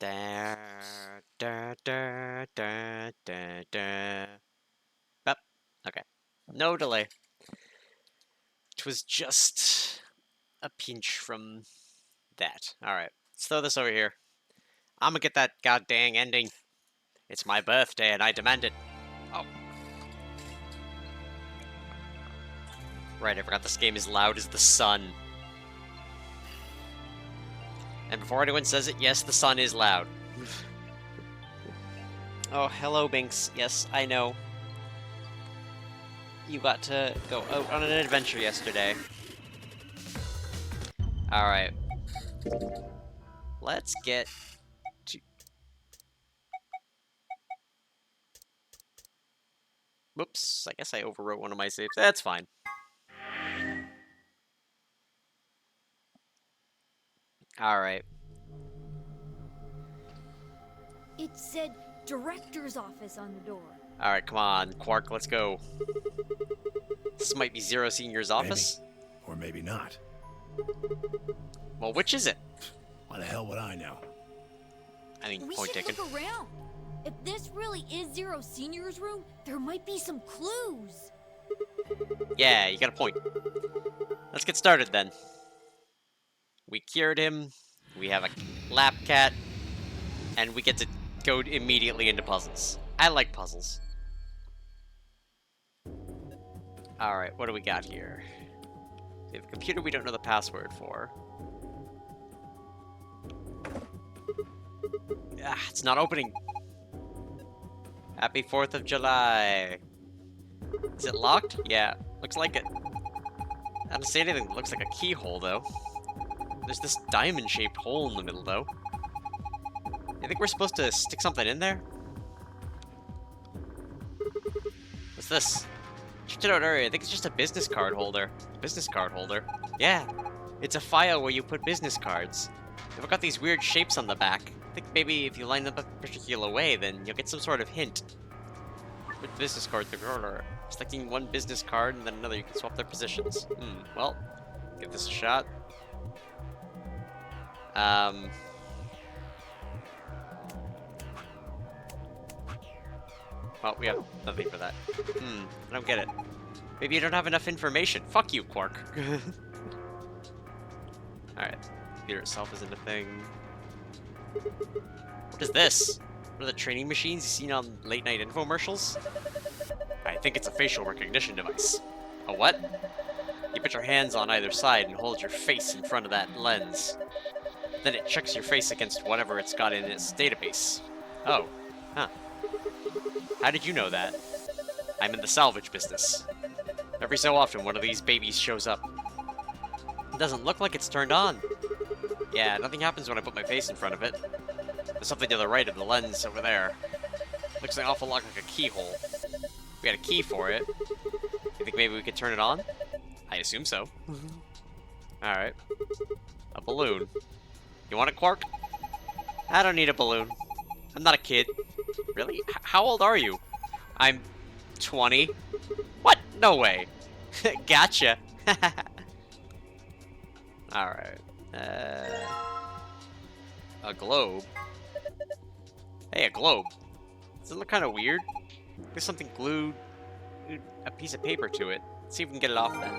Da, da, da, da, da, da. Yep. Okay. No delay. It was just a pinch from that. Alright. Let's throw this over here. I'm gonna get that goddamn ending. It's my birthday and I demand it. Oh. Right, I forgot this game is loud as the sun. And before anyone says it, yes, the sun is loud. Oh, hello, Binks. Yes, I know. You got to go out on an adventure yesterday. Alright. Let's get to... Whoops, I guess I overwrote one of my saves. That's fine. Alright. It said director's office on the door. Alright, come on, Quark, let's go. This might be Zero Senior's office. Maybe. Or maybe not. Well, which is it? Why the hell would I know? I mean, We point should taken. look around. If this really is Zero Senior's room, there might be some clues. Yeah, you got a point. Let's get started then. We cured him, we have a lap cat, and we get to go immediately into puzzles. I like puzzles. Alright, what do we got here? We have a computer we don't know the password for. Ah, it's not opening. Happy 4th of July. Is it locked? Yeah, looks like it. I don't see anything that looks like a keyhole, though. There's this diamond-shaped hole in the middle, though. I think we're supposed to stick something in there? What's this? Checked it out earlier. I think it's just a business card holder. Business card holder. Yeah, it's a file where you put business cards. They've got these weird shapes on the back. I think maybe if you line them up a particular way, then you'll get some sort of hint. With business cards, the selecting one business card and then another, you can swap their positions. Well, give this a shot. Well, we have nothing for that. I don't get it. Maybe you don't have enough information. Fuck you, Quark. Alright. Computer itself isn't a thing. What is this? One of the training machines you've seen on late-night infomercials? I think it's a facial recognition device. A what? You put your hands on either side and hold your face in front of that lens. Then it checks your face against whatever it's got in its database. Oh. Huh. How did you know that? I'm in the salvage business. Every so often, one of these babies shows up. It doesn't look like it's turned on. Yeah, nothing happens when I put my face in front of it. There's something to the right of the lens over there. Looks an awful lot like a keyhole. We had a key for it. You think maybe we could turn it on? I assume so. Alright. A balloon. You want it, Quark? I don't need a balloon. I'm not a kid. Really? How old are you? I'm 20. What? No way. Gotcha. Alright. A globe. Hey, a globe. Does it look kind of weird? There's something glued, a piece of paper to it. Let's see if we can get it off then.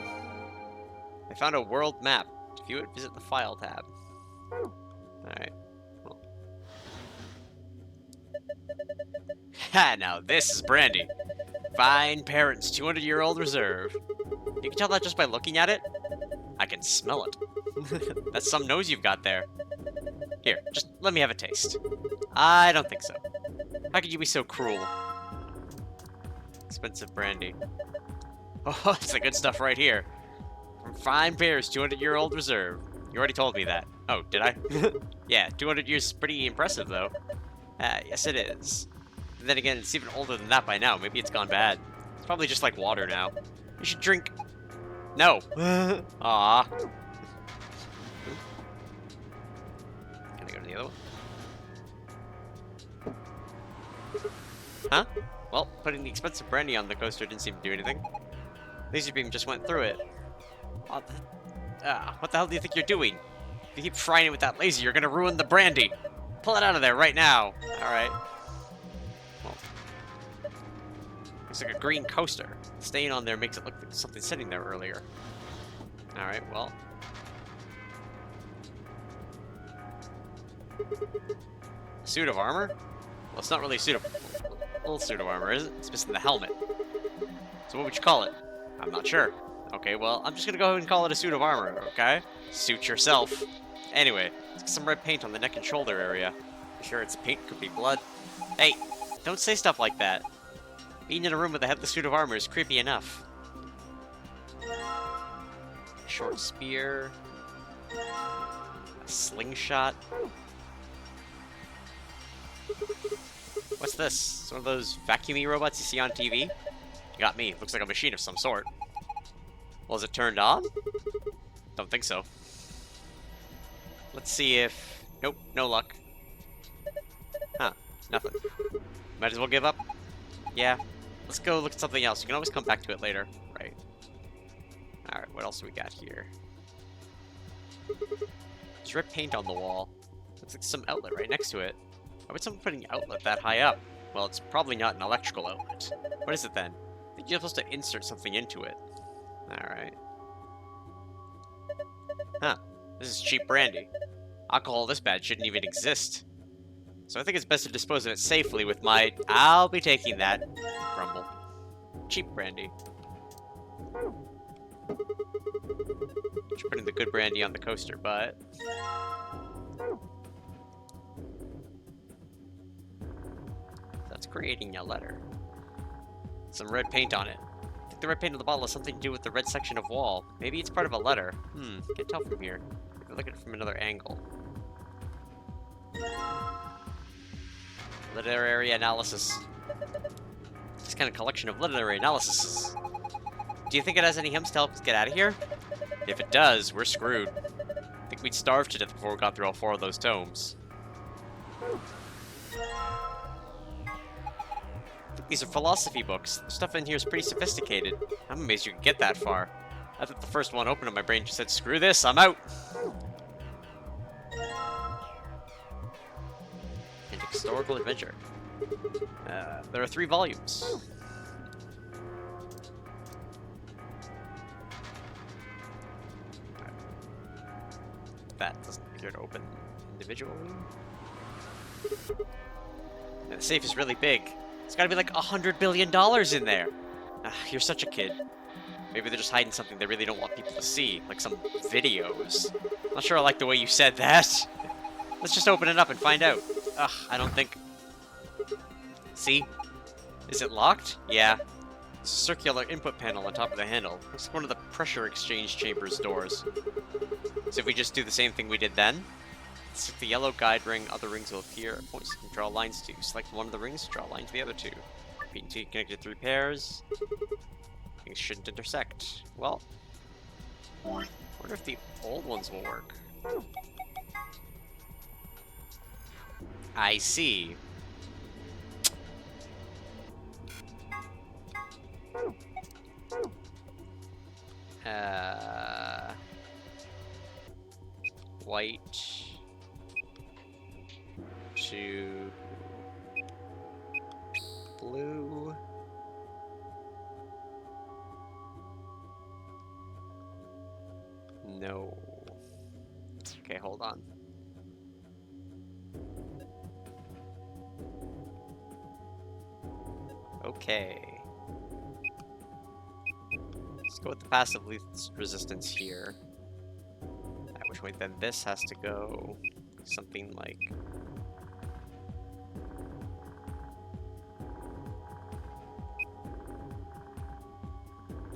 I found a world map. To view it, visit the File tab. Alright. Cool. Ha! Now this is brandy. Fine parents, 200-year-old reserve. You can tell that just by looking at it. I can smell it. That's some nose you've got there. Here, just let me have a taste. I don't think so. How could you be so cruel? Expensive brandy. Oh, it's the good stuff right here. From fine pears, 200-year-old reserve. You already told me that. Oh, did I? Yeah, 200 years is pretty impressive, though. Yes it is. And then again, it's even older than that by now. Maybe it's gone bad. It's probably just like water now. You should drink... No. Aw. Can I go to the other one? Huh? Well, putting the expensive brandy on the coaster didn't seem to do anything. Laser beam just went through it. What the hell do you think you're doing? If you keep frying it with that laser, you're gonna ruin the brandy. Pull it out of there right now. Alright. Well, looks like a green coaster. Staying on there makes it look like something sitting there earlier. Alright, well. Suit of armor? Well, it's not really a suit of... A little suit of armor, is it? It's missing the helmet. So what would you call it? I'm not sure. Okay, well, I'm just gonna go ahead and call it a suit of armor, okay? Suit yourself. Anyway, let's get some red paint on the neck and shoulder area. Sure, it's paint, could be blood. Hey, don't say stuff like that. Being in a room with a headless suit of armor is creepy enough. Short spear. A slingshot. What's this? It's one of those vacuumy robots you see on TV? You got me. Looks like a machine of some sort. Well, is it turned on? Don't think so. Let's see if... Nope, no luck. Huh, nothing. Might as well give up. Yeah, let's go look at something else. You can always come back to it later. Right. Alright, what else do we got here? There's red paint on the wall. Looks like some outlet right next to it. Why would someone put an outlet that high up? Well, it's probably not an electrical outlet. What is it then? I think you're supposed to insert something into it. Alright. Huh. This is cheap brandy. Alcohol this bad shouldn't even exist. So I think it's best to dispose of it safely with my... I'll be taking that. Grumble. Cheap brandy. You're putting the good brandy on the coaster, but... That's creating a letter. Some red paint on it. I think the red paint on the bottle has something to do with the red section of wall. Maybe it's part of a letter. Can't tell from here. Look at it from another angle. Literary analysis. This kind of collection of literary analyses. Do you think it has any hints to help us get out of here? If it does, we're screwed. I think we'd starve to death before we got through all 4 of those tomes. These are philosophy books. The stuff in here is pretty sophisticated. I'm amazed you could get that far. I thought the first one opened and my brain just said, screw this, I'm out! An historical adventure. There are 3 volumes. That doesn't appear to open individually. And the safe is really big. It's gotta be like $100 billion in there. You're such a kid. Maybe they're just hiding something they really don't want people to see, like some videos. Not sure I like the way you said that. Let's just open it up and find out. Ugh, I don't think... See? Is it locked? Yeah. It's a circular input panel on top of the handle. Looks like one of the pressure exchange chamber's doors. So if we just do the same thing we did then, select the yellow guide ring, other rings will appear. Points you can draw lines to. Select one of the rings, draw a line to the other 2. P&T connected 3 pairs. Things shouldn't intersect. Well, I wonder if the old ones will work. I see. White to blue. No. Okay, hold on. Okay. Let's go with the passive resistance here. At which point then this has to go something like...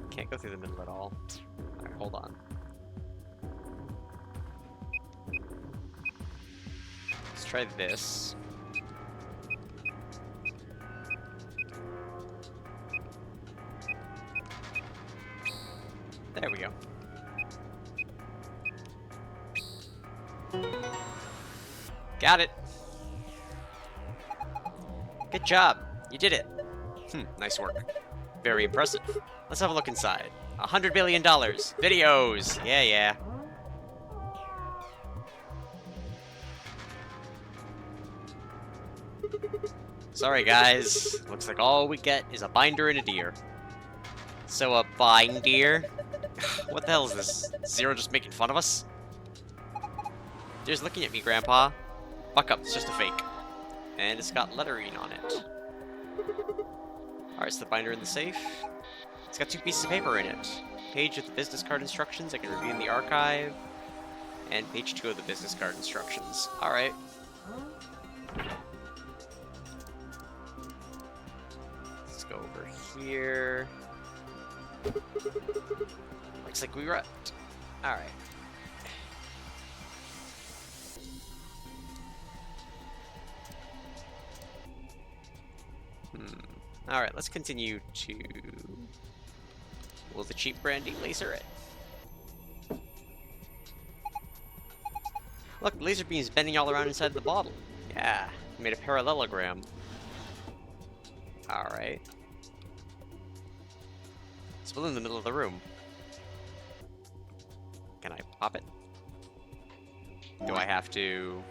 Can't go through the middle at all. Alright, hold on. Let's try this. There we go. Got it. Good job. You did it. Nice work. Very impressive. Let's have a look inside. $100 billion. Videos. Yeah. Sorry, guys. Looks like all we get is a binder and a deer. So a binder? What the hell is this? Zero just making fun of us? Deer's looking at me, Grandpa. Buck up, it's just a fake. And it's got lettering on it. Alright, it's the binder in the safe. It's got 2 pieces of paper in it. Page with the business card instructions I can review in the archive. And page 2 of the business card instructions. Alright. Let's go over here. Looks like we were... Alright. Alright, let's continue to... Will the cheap brandy laser it? Look, the laser beam's bending all around inside the bottle. Yeah, made a parallelogram. Alright. It's still in the middle of the room. Can I pop it? Do I have to...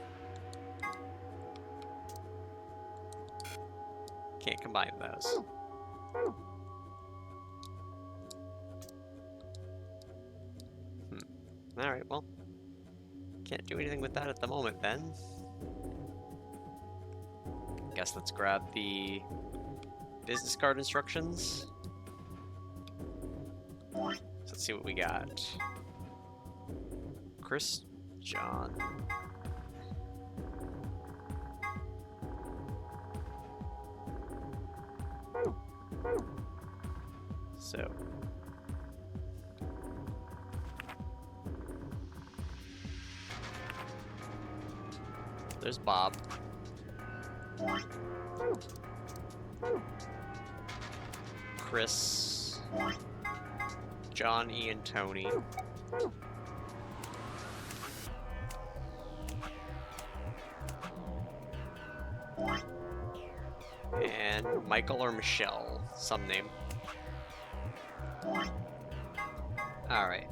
Can't combine those. Alright, well. Can't do anything with that at the moment, then. Guess let's grab the business card instructions. So let's see what we got. Chris, John. So. There's Bob. Chris. John, Ian, Tony. And Michael or Michelle, some name. Alright.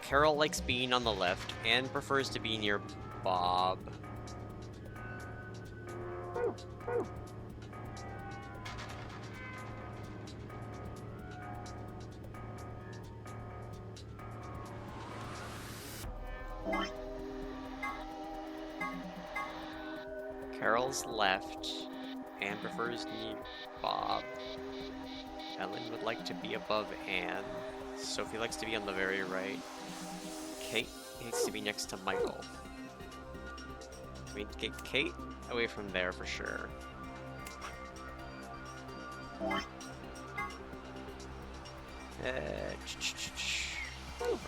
Carol likes being on the left and prefers to be near Bob. Carol's left and prefers near Bob. Ellen would like to be above Anne. Sophie likes to be on the very right. Kate needs to be next to Michael. We need to get Kate away from there for sure. Or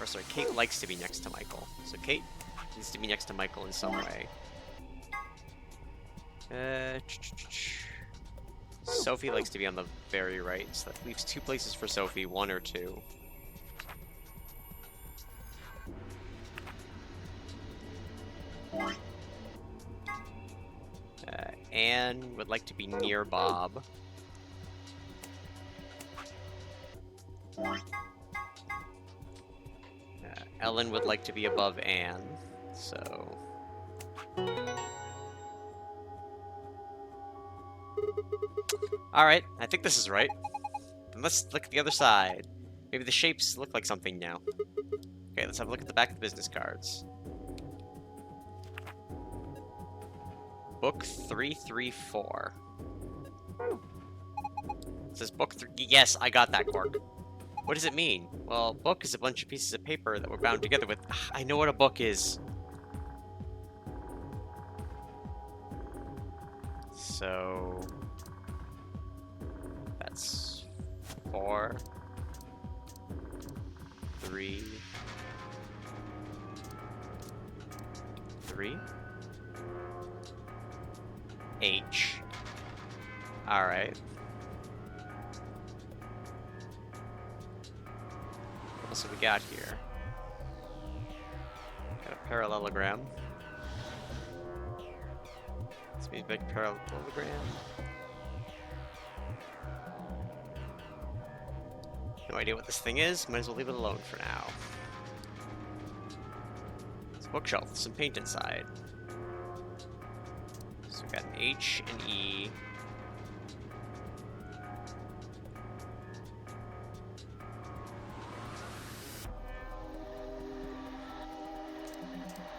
sorry, Kate likes to be next to Michael. So Kate needs to be next to Michael in some way. Sophie likes to be on the very right, so that leaves 2 places for Sophie, 1 or 2. Anne would like to be near Bob. Ellen would like to be above Anne, so... Alright, I think this is right. Then let's look at the other side. Maybe the shapes look like something now. Okay, let's have a look at the back of the business cards. Book 334. It says book 3. Yes, I got that, Quark. What does it mean? Well, book is a bunch of pieces of paper that were bound together with... I know what a book is. So... That's 4... 3... 3... H. Alright. What else have we got here? Got a parallelogram. This means big parallelogram. No idea what this thing is. Might as well leave it alone for now. It's a bookshelf with some paint inside. So we got an H and E.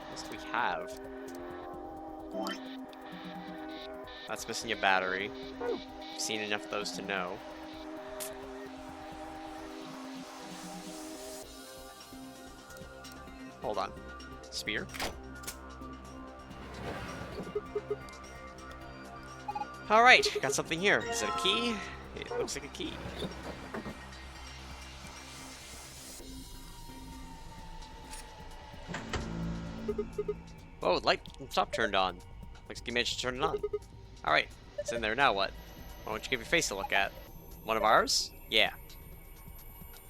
What else do we have? That's missing a battery. I've seen enough of those to know. Hold on. Spear? Alright, got something here. Is it a key? It looks like a key. Whoa, light stop turned on. Looks like you managed to turn it on. Alright, it's in there now, what? Why don't you give your face a look at? One of ours? Yeah.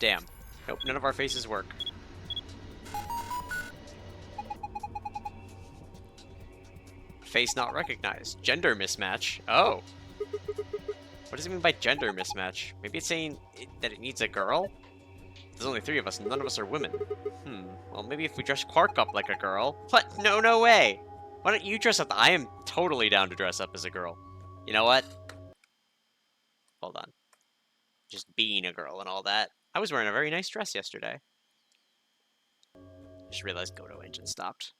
Damn. Nope, none of our faces work. Face not recognized. Gender mismatch. Oh. What does it mean by gender mismatch? Maybe it's saying that it needs a girl? There's only 3 of us, and none of us are women. Well, maybe if we dress Quark up like a girl. What? No, no way! Why don't you dress up? I am totally down to dress up as a girl. You know what? Hold on. Just being a girl and all that. I was wearing a very nice dress yesterday. Just realized Godo engine stopped.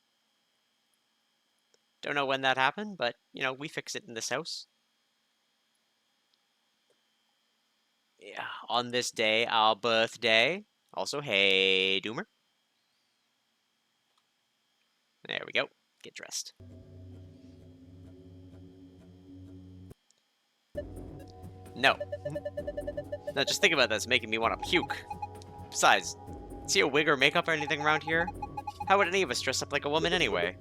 Don't know when that happened, but, you know, we fix it in this house. Yeah, on this day, our birthday. Also, hey, Doomer. There we go. Get dressed. No. No, just think about this, making me want to puke. Besides, see a wig or makeup or anything around here? How would any of us dress up like a woman anyway?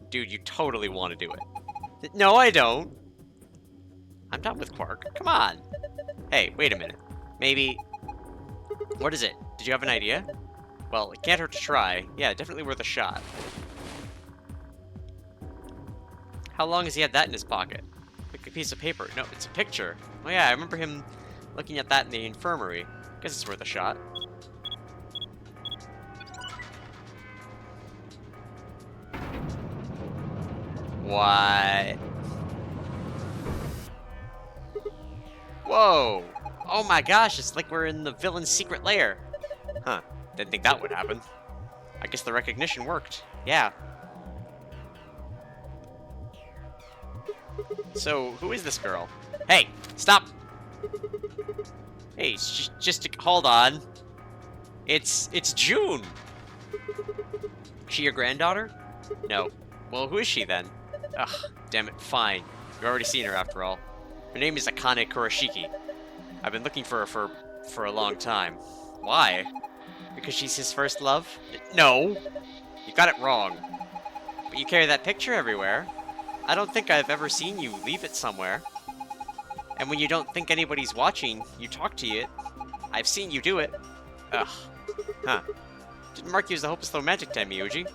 Dude, you totally want to do it. No, I don't. I'm done with Quark. Come on. Hey, wait a minute. Maybe... What is it? Did you have an idea? Well, it can't hurt to try. Yeah, definitely worth a shot. How long has he had that in his pocket? Like a piece of paper. No, it's a picture. Oh yeah, I remember him looking at that in the infirmary. Guess it's worth a shot. What? Whoa! Oh my gosh, it's like we're in the villain's secret lair. Huh, didn't think that would happen. I guess the recognition worked. Yeah. So, who is this girl? Hey, stop! Hey, just hold on. It's June! Is she your granddaughter? No. Well, who is she then? Ugh, damn it, fine. You've already seen her after all. Her name is Akane Kurashiki. I've been looking for her for a long time. Why? Because she's his first love? No! You got it wrong. But you carry that picture everywhere. I don't think I've ever seen you leave it somewhere. And when you don't think anybody's watching, you talk to it. I've seen you do it. Ugh. Huh. Didn't mark you as the hopeless romantic type, Miyuji.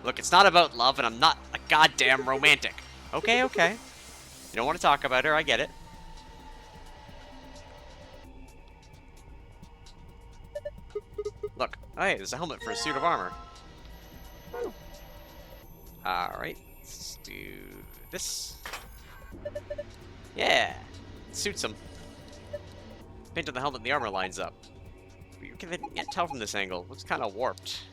Look, it's not about love, and I'm not a goddamn romantic. Okay, okay. You don't want to talk about her, I get it. Look, oh hey, there's a helmet for a suit of armor. Alright, let's do this. Yeah, it suits him. Paint on the helmet and the armor lines up. You can't tell from this angle. Looks kind of warped.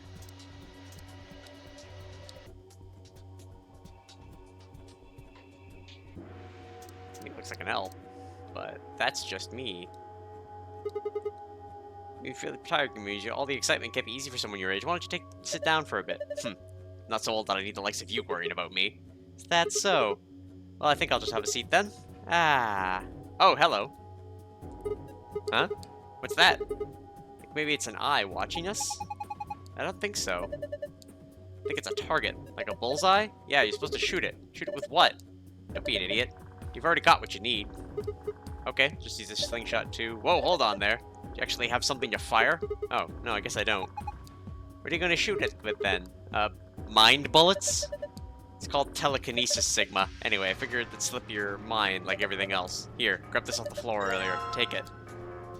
I mean, it looks like an L, but that's just me. You feel tired, Miyuji. All the excitement can't be easy for someone your age. Why don't you sit down for a bit? Not so old that I need the likes of you worrying about me. Is that so? Well, I think I'll just have a seat then. Ah. Oh, hello. Huh? What's that? Maybe it's an eye watching us? I don't think so. I think it's a target. Like a bullseye? Yeah, you're supposed to shoot it. Shoot it with what? Don't be an idiot. You've already got what you need. Okay, just use this slingshot too. Whoa, hold on there. Do you actually have something to fire? Oh, no, I guess I don't. What are you going to shoot it with then? Mind bullets? It's called telekinesis, Sigma. Anyway, I figured it'd slip your mind like everything else. Here, grab this off the floor earlier. Take it.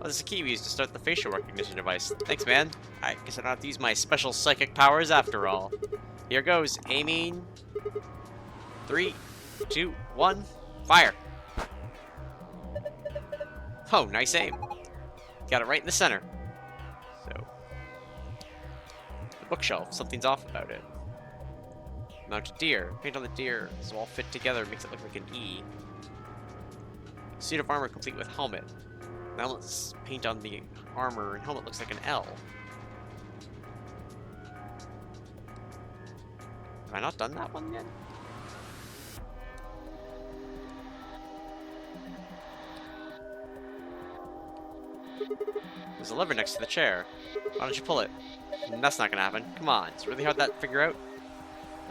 Oh, this is a key we used to start the facial recognition device. Thanks, man. I guess I don't have to use my special psychic powers after all. Here goes. Aiming. 3, 2, 1, fire! Oh, nice aim. Got it right in the center. So, the bookshelf, something's off about it. Mounted deer. Paint on the deer. This all fit together, makes it look like an E. Suit of armor complete with helmet. Now let's paint on the armor and helmet looks like an L. Have I not done that one yet? There's a lever next to the chair. Why don't you pull it? That's not gonna happen. Come on, it's really hard to figure out.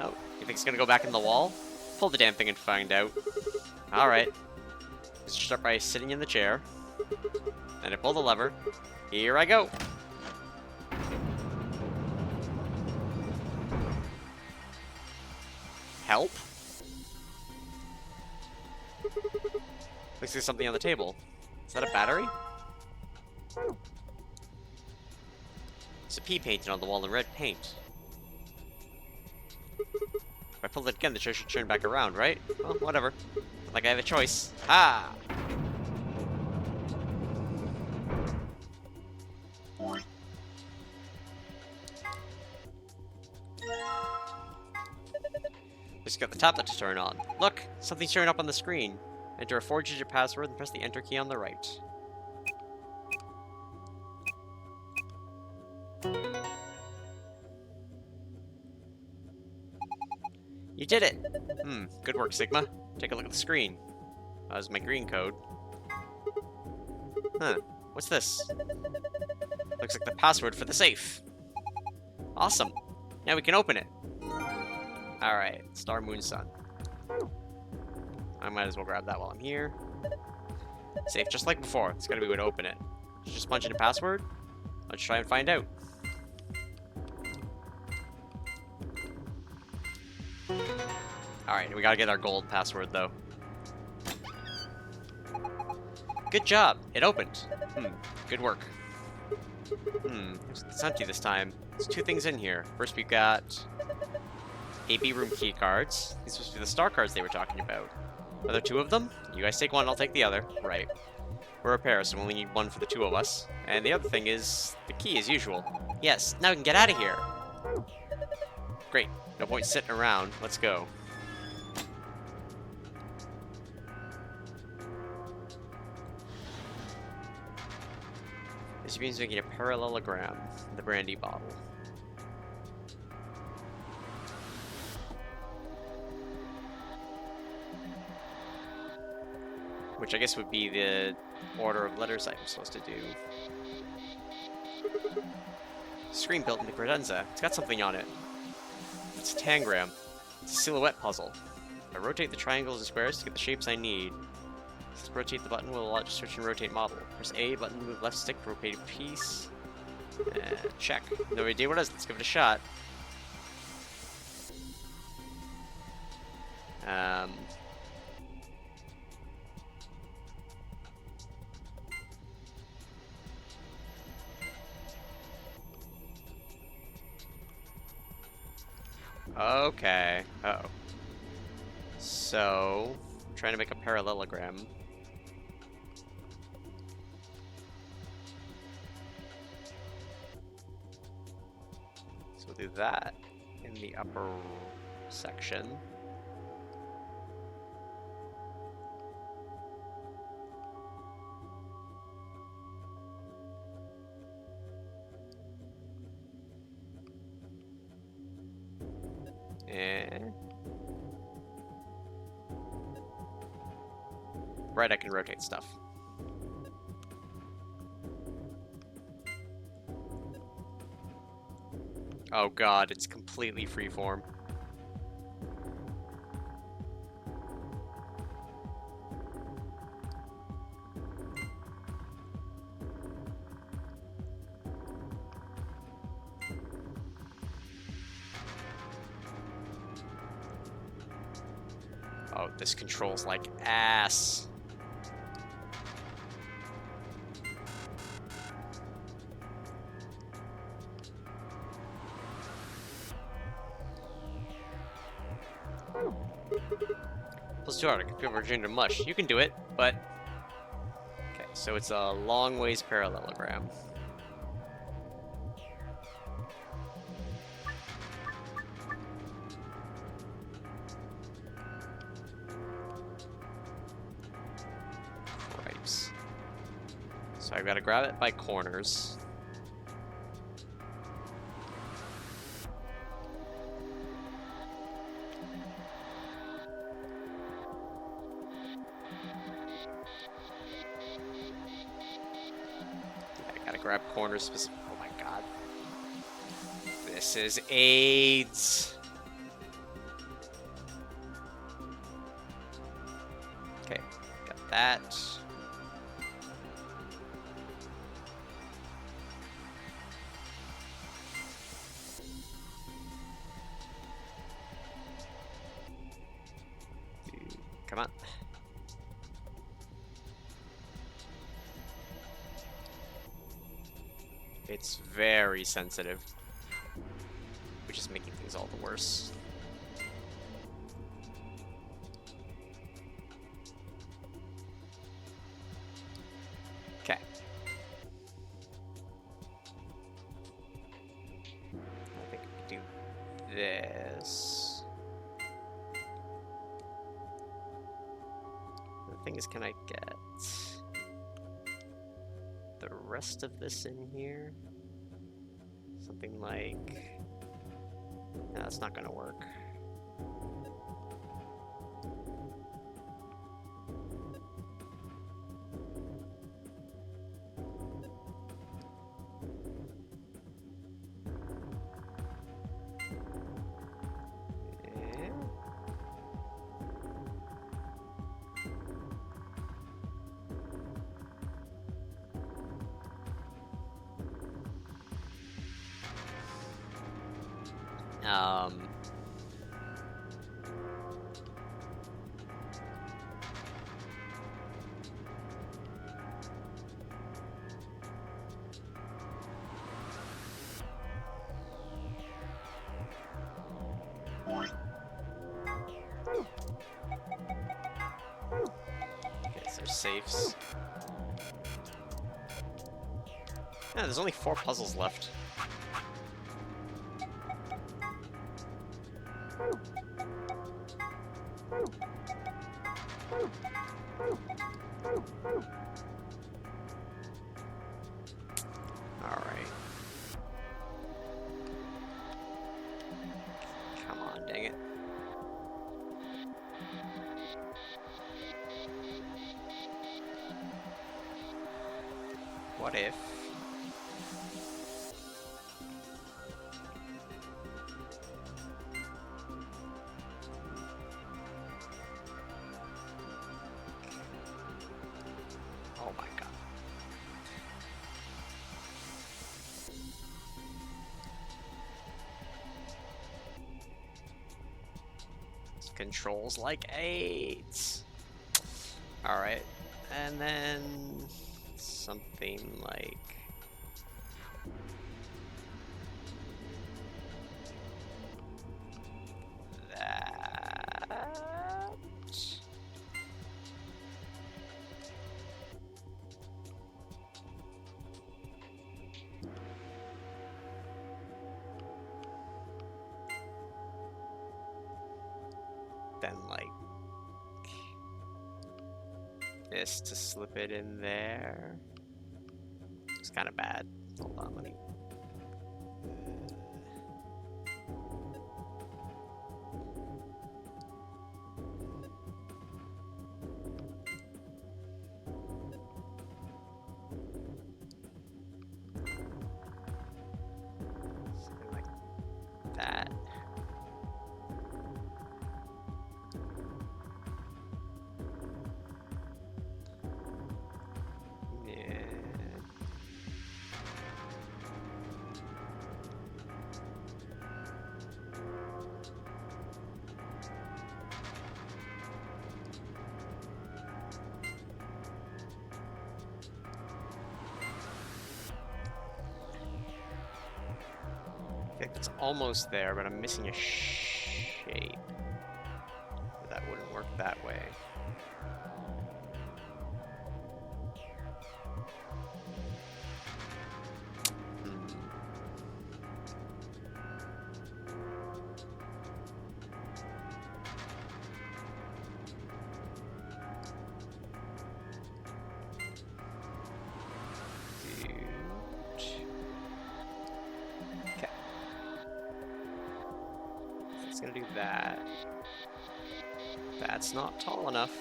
Oh, you think it's gonna go back in the wall? Pull the damn thing and find out. Alright. Let's start by sitting in the chair. And I pull the lever. Here I go! Help? Looks like there's something on the table. Is that a battery? There's a P painted on the wall in red paint. If I pull it again, the chair should turn back around, right? Well, whatever. Not like I have a choice. Ah! Just got the tablet to turn on. Look! Something's showing up on the screen. Enter a 4-digit password and press the enter key on the right. You did it! Good work, Sigma. Take a look at the screen. That was my green code. Huh. What's this? Looks like the password for the safe. Awesome. Now we can open it. Alright. Star, Moon, Sun. I might as well grab that while I'm here. Safe, just like before. It's gotta be a way to open it. Just punch in a password? Let's try and find out. Alright, we gotta get our gold password, though. Good job! It opened. Good work. It's empty this time. There's 2 things in here. First, we've got AB room key cards. These are supposed to be the star cards they were talking about. Are there 2 of them? You guys take one, I'll take the other. Right. We're a pair, so we only need 1 for the 2 of us. And the other thing is the key, as usual. Yes, now we can get out of here. Great. No point sitting around. Let's go. This means making a parallelogram in the brandy bottle. Which I guess would be the order of letters I'm supposed to do. Screen built in the credenza. It's got something on it. It's a tangram. It's a silhouette puzzle. I rotate the triangles and squares to get the shapes I need. Just rotate the button will allow you to search and rotate model. Press A button to move left stick to rotate a piece. Check. No idea what it is. Let's give it a shot. Okay. Uh-oh. So, trying to make a parallelogram. So we'll do that in the upper section. Right, I can rotate stuff. Oh god, it's completely freeform. Oh, this controls like ass. Plus 2 hard. People are turned to mush. You can do it, but... Okay, so it's a long ways parallelogram. Cripes. So I've got to grab it by corners. Grab corners specific. Oh my god. This is AIDS. Okay, got that. Come on. It's very sensitive, which is making things all the worse. Okay. I think we can do this. The thing is, can I get the rest of this in here? Something like... No, that's not gonna work. Okay, so safes. Yeah, there's only 4 puzzles left. Alright. Come on, dang it. What if... Oh my god. This controls like 8. Alright. And then something like that. Then like this to slip it in there. It's kind of bad. Hold on, let me... Something like that. Okay, it's almost there, but I'm missing a shape. That wouldn't work that way. It's gonna do that. That's not tall enough.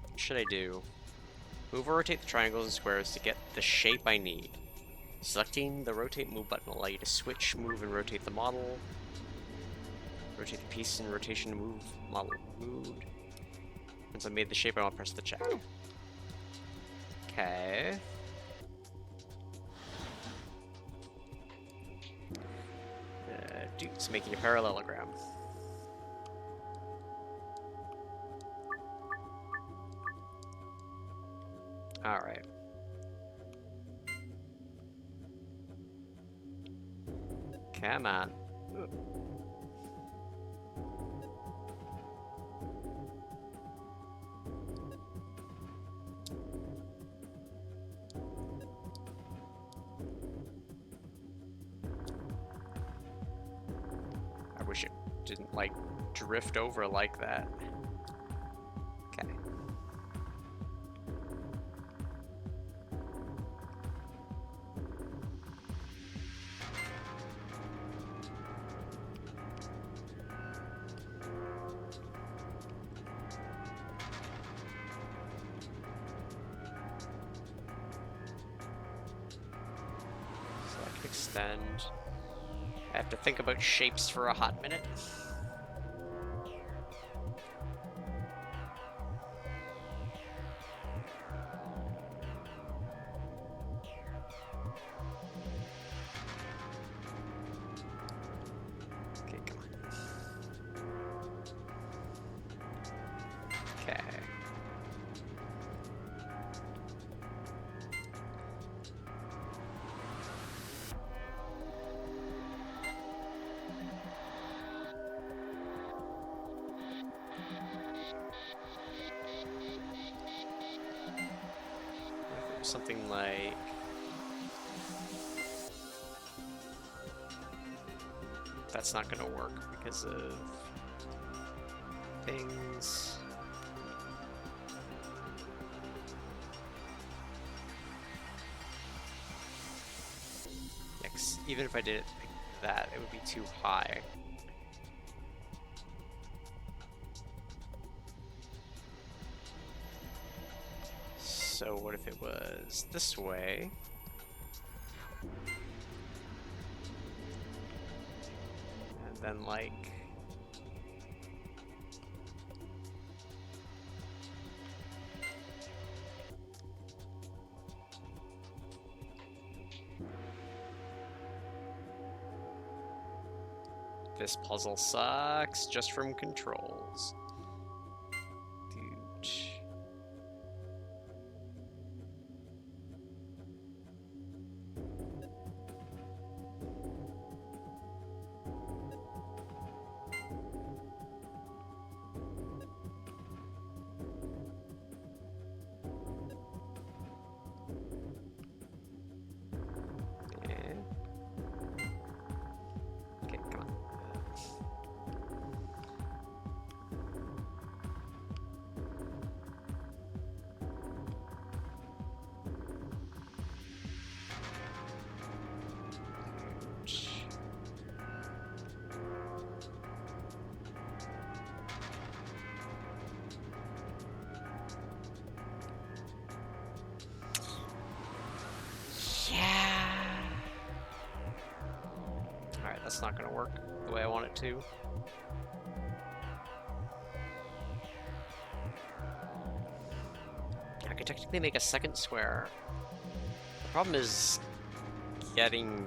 What should I do? Move or rotate the triangles and squares to get the shape I need. Selecting the rotate move button will allow you to switch, move, and rotate the model. Rotate the piece in rotation to move model mood. Once I made the shape, I want to press the check. Okay. Dude's making a parallelogram. Alright. Come on. I wish it didn't, like, drift over like that. Okay. Extend. I have to think about shapes for a hot minute. Okay, come on. Okay. Something like that's not gonna work because of things. Even if I did it like that, it would be too high. So what if it was this way? And then like... This puzzle sucks just from controls. Dude. Okay, come on. Alright, that's not gonna work the way I want it to. I could technically make a second square. The problem is getting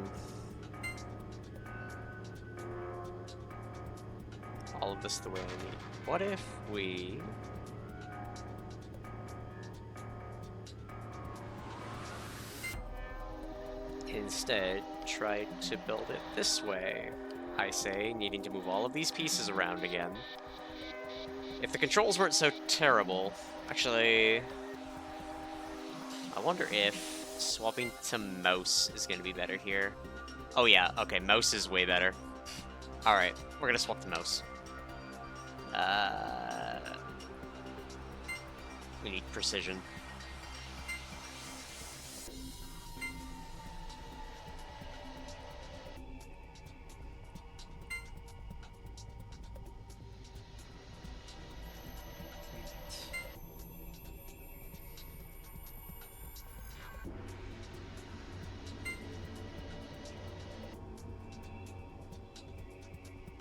all of this the way I need. What if we... instead tried to build it this way? I say, needing to move all of these pieces around again. If the controls weren't so terrible... Actually... I wonder if swapping to mouse is going to be better here. Oh yeah, okay, mouse is way better. Alright, we're going to swap to mouse. We need precision.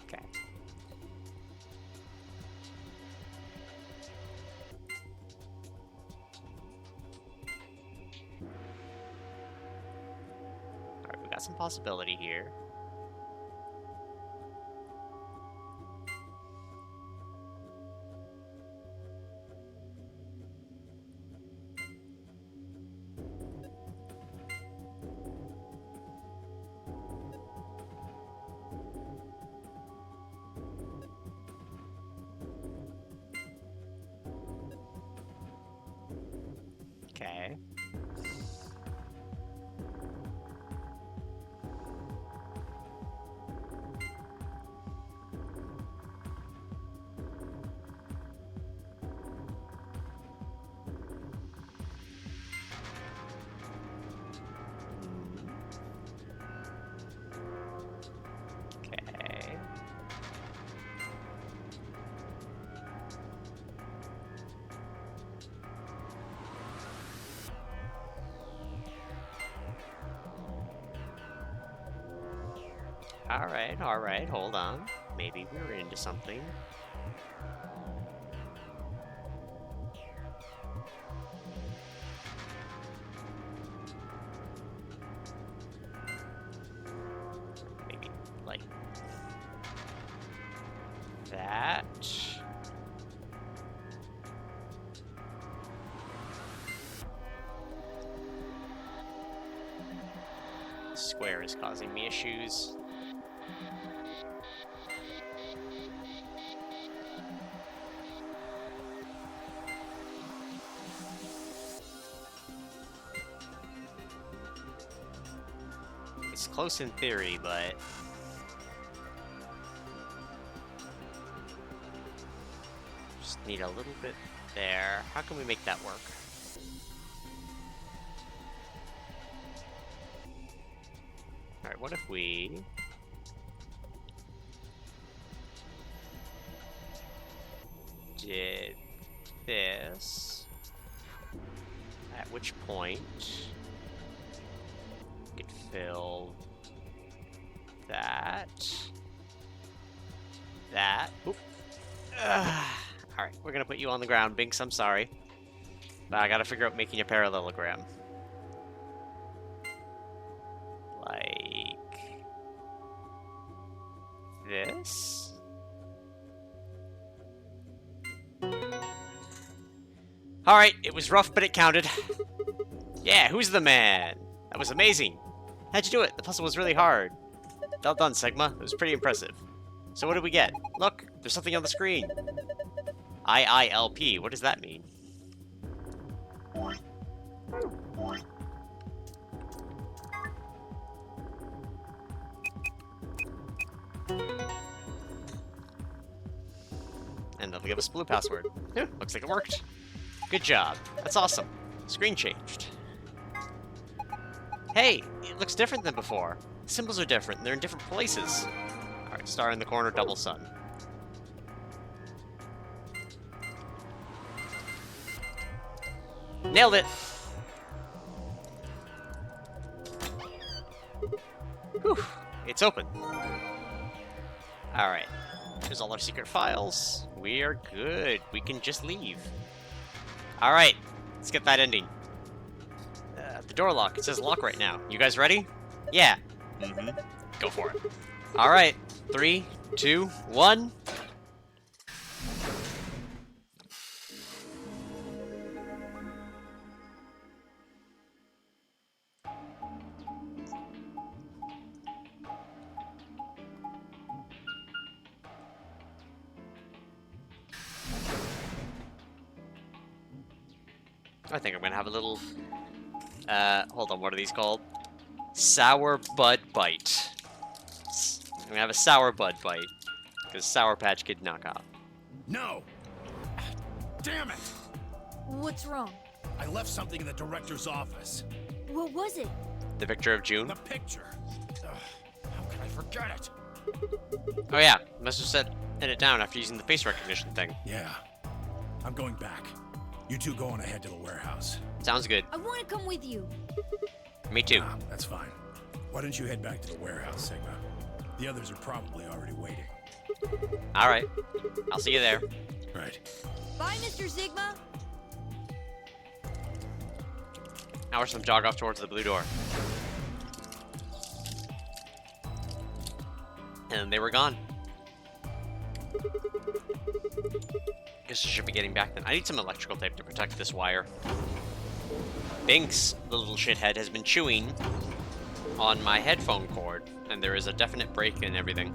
Okay. Alright, we got some possibility here. Okay. Okay. Alright, hold on. Maybe we're into something. Maybe, like... that... Square is causing me issues. It's close in theory, but... just need a little bit there. How can we make that work? Alright, what if we... did this, at which point we could fill that, oop. Alright, we're gonna put you on the ground, Binks, I'm sorry. But I gotta figure out making a parallelogram. Like... this? Alright, it was rough, but it counted. Yeah, who's the man? That was amazing. How'd you do it? The puzzle was really hard. Well done, Sigma. It was pretty impressive. So what did we get? Look, there's something on the screen. IILP, what does that mean? And they'll give us a blue password. Yeah, looks like it worked. Good job. That's awesome. Screen changed. Hey, it looks different than before. The symbols are different, and they're in different places. Alright, star in the corner, double sun. Nailed it! Whew, it's open. Alright, there's all our secret files. We are good. We can just leave. Alright, let's get that ending. The door lock. It says lock right now. You guys ready? Yeah. Mm-hmm. Go for it. Alright, 3, 2, 1. I think I'm gonna have a little, hold on, what are these called? Sour Bud Bite. I'm gonna have a Sour Bud Bite, because Sour Patch Kid knockoff. No! Damn it! What's wrong? I left something in the director's office. What was it? The picture of June? The picture. Ugh, how can I forget it? Oh yeah, must have set it down after using the face recognition thing. Yeah. I'm going back. You two go on ahead to the warehouse. Sounds good. I want to come with you. Me too. Ah, that's fine. Why don't you head back to the warehouse, Sigma? The others are probably already waiting. Alright. I'll see you there. Right. Bye, Mr. Sigma. Now we're some jog off towards the blue door. And they were gone. Guess I should be getting back then. I need some electrical tape to protect this wire. Binks, the little shithead, has been chewing on my headphone cord, and there is a definite break in everything.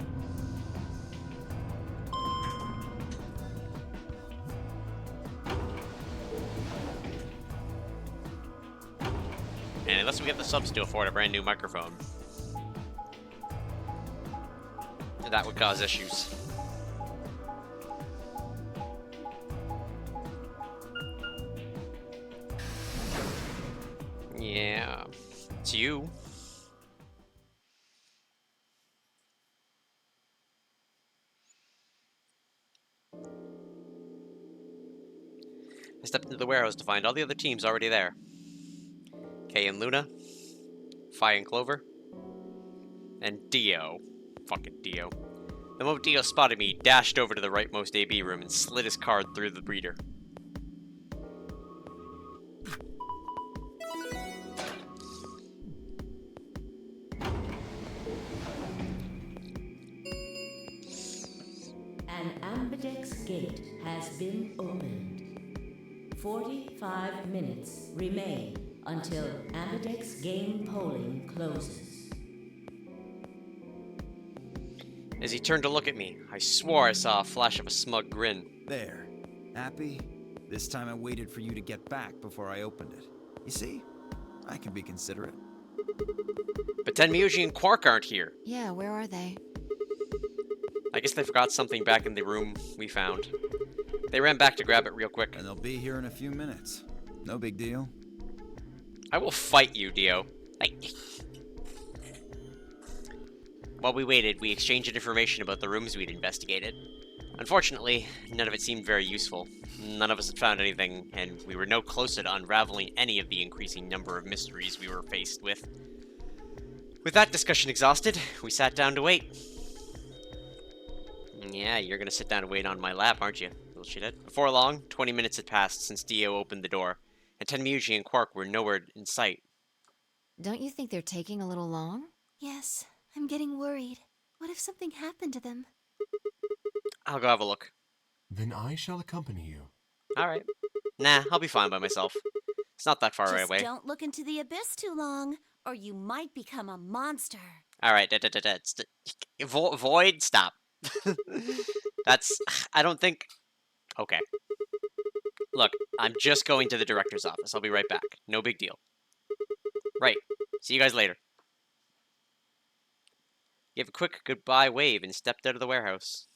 And unless we get the subs to afford a brand new microphone, that would cause issues. Yeah, it's you. I stepped into the warehouse to find all the other teams already there. Kay and Luna, Fi and Clover, and Dio. Fucking Dio. The moment Dio spotted me, he dashed over to the rightmost AB room and slid his card through the reader. An Ambidex gate has been opened. 45 minutes remain until Ambidex game polling closes. As he turned to look at me, I swore I saw a flash of a smug grin. There. Happy? This time I waited for you to get back before I opened it. You see? I can be considerate. But Tenmyuji and Quark aren't here. Yeah, where are they? I guess they forgot something back in the room we found. They ran back to grab it real quick. And they'll be here in a few minutes. No big deal. I will fight you, Dio. While we waited, we exchanged information about the rooms we'd investigated. Unfortunately, none of it seemed very useful. None of us had found anything, and we were no closer to unraveling any of the increasing number of mysteries we were faced with. With that discussion exhausted, we sat down to wait. Yeah, you're gonna sit down and wait on my lap, aren't you, little shithead? Before long, 20 minutes had passed since Dio opened the door, and Tenmyuji and Quark were nowhere in sight. Don't you think they're taking a little long? Yes, I'm getting worried. What if something happened to them? I'll go have a look. Then I shall accompany you. Alright. Nah, I'll be fine by myself. It's not that far Just away. don't look into the abyss too long, or you might become a monster. Alright, Void, stop. That's... I don't think... Okay. Look, I'm just going to the director's office. I'll be right back. No big deal. Right. See you guys later. Gave a quick goodbye wave and stepped out of the warehouse.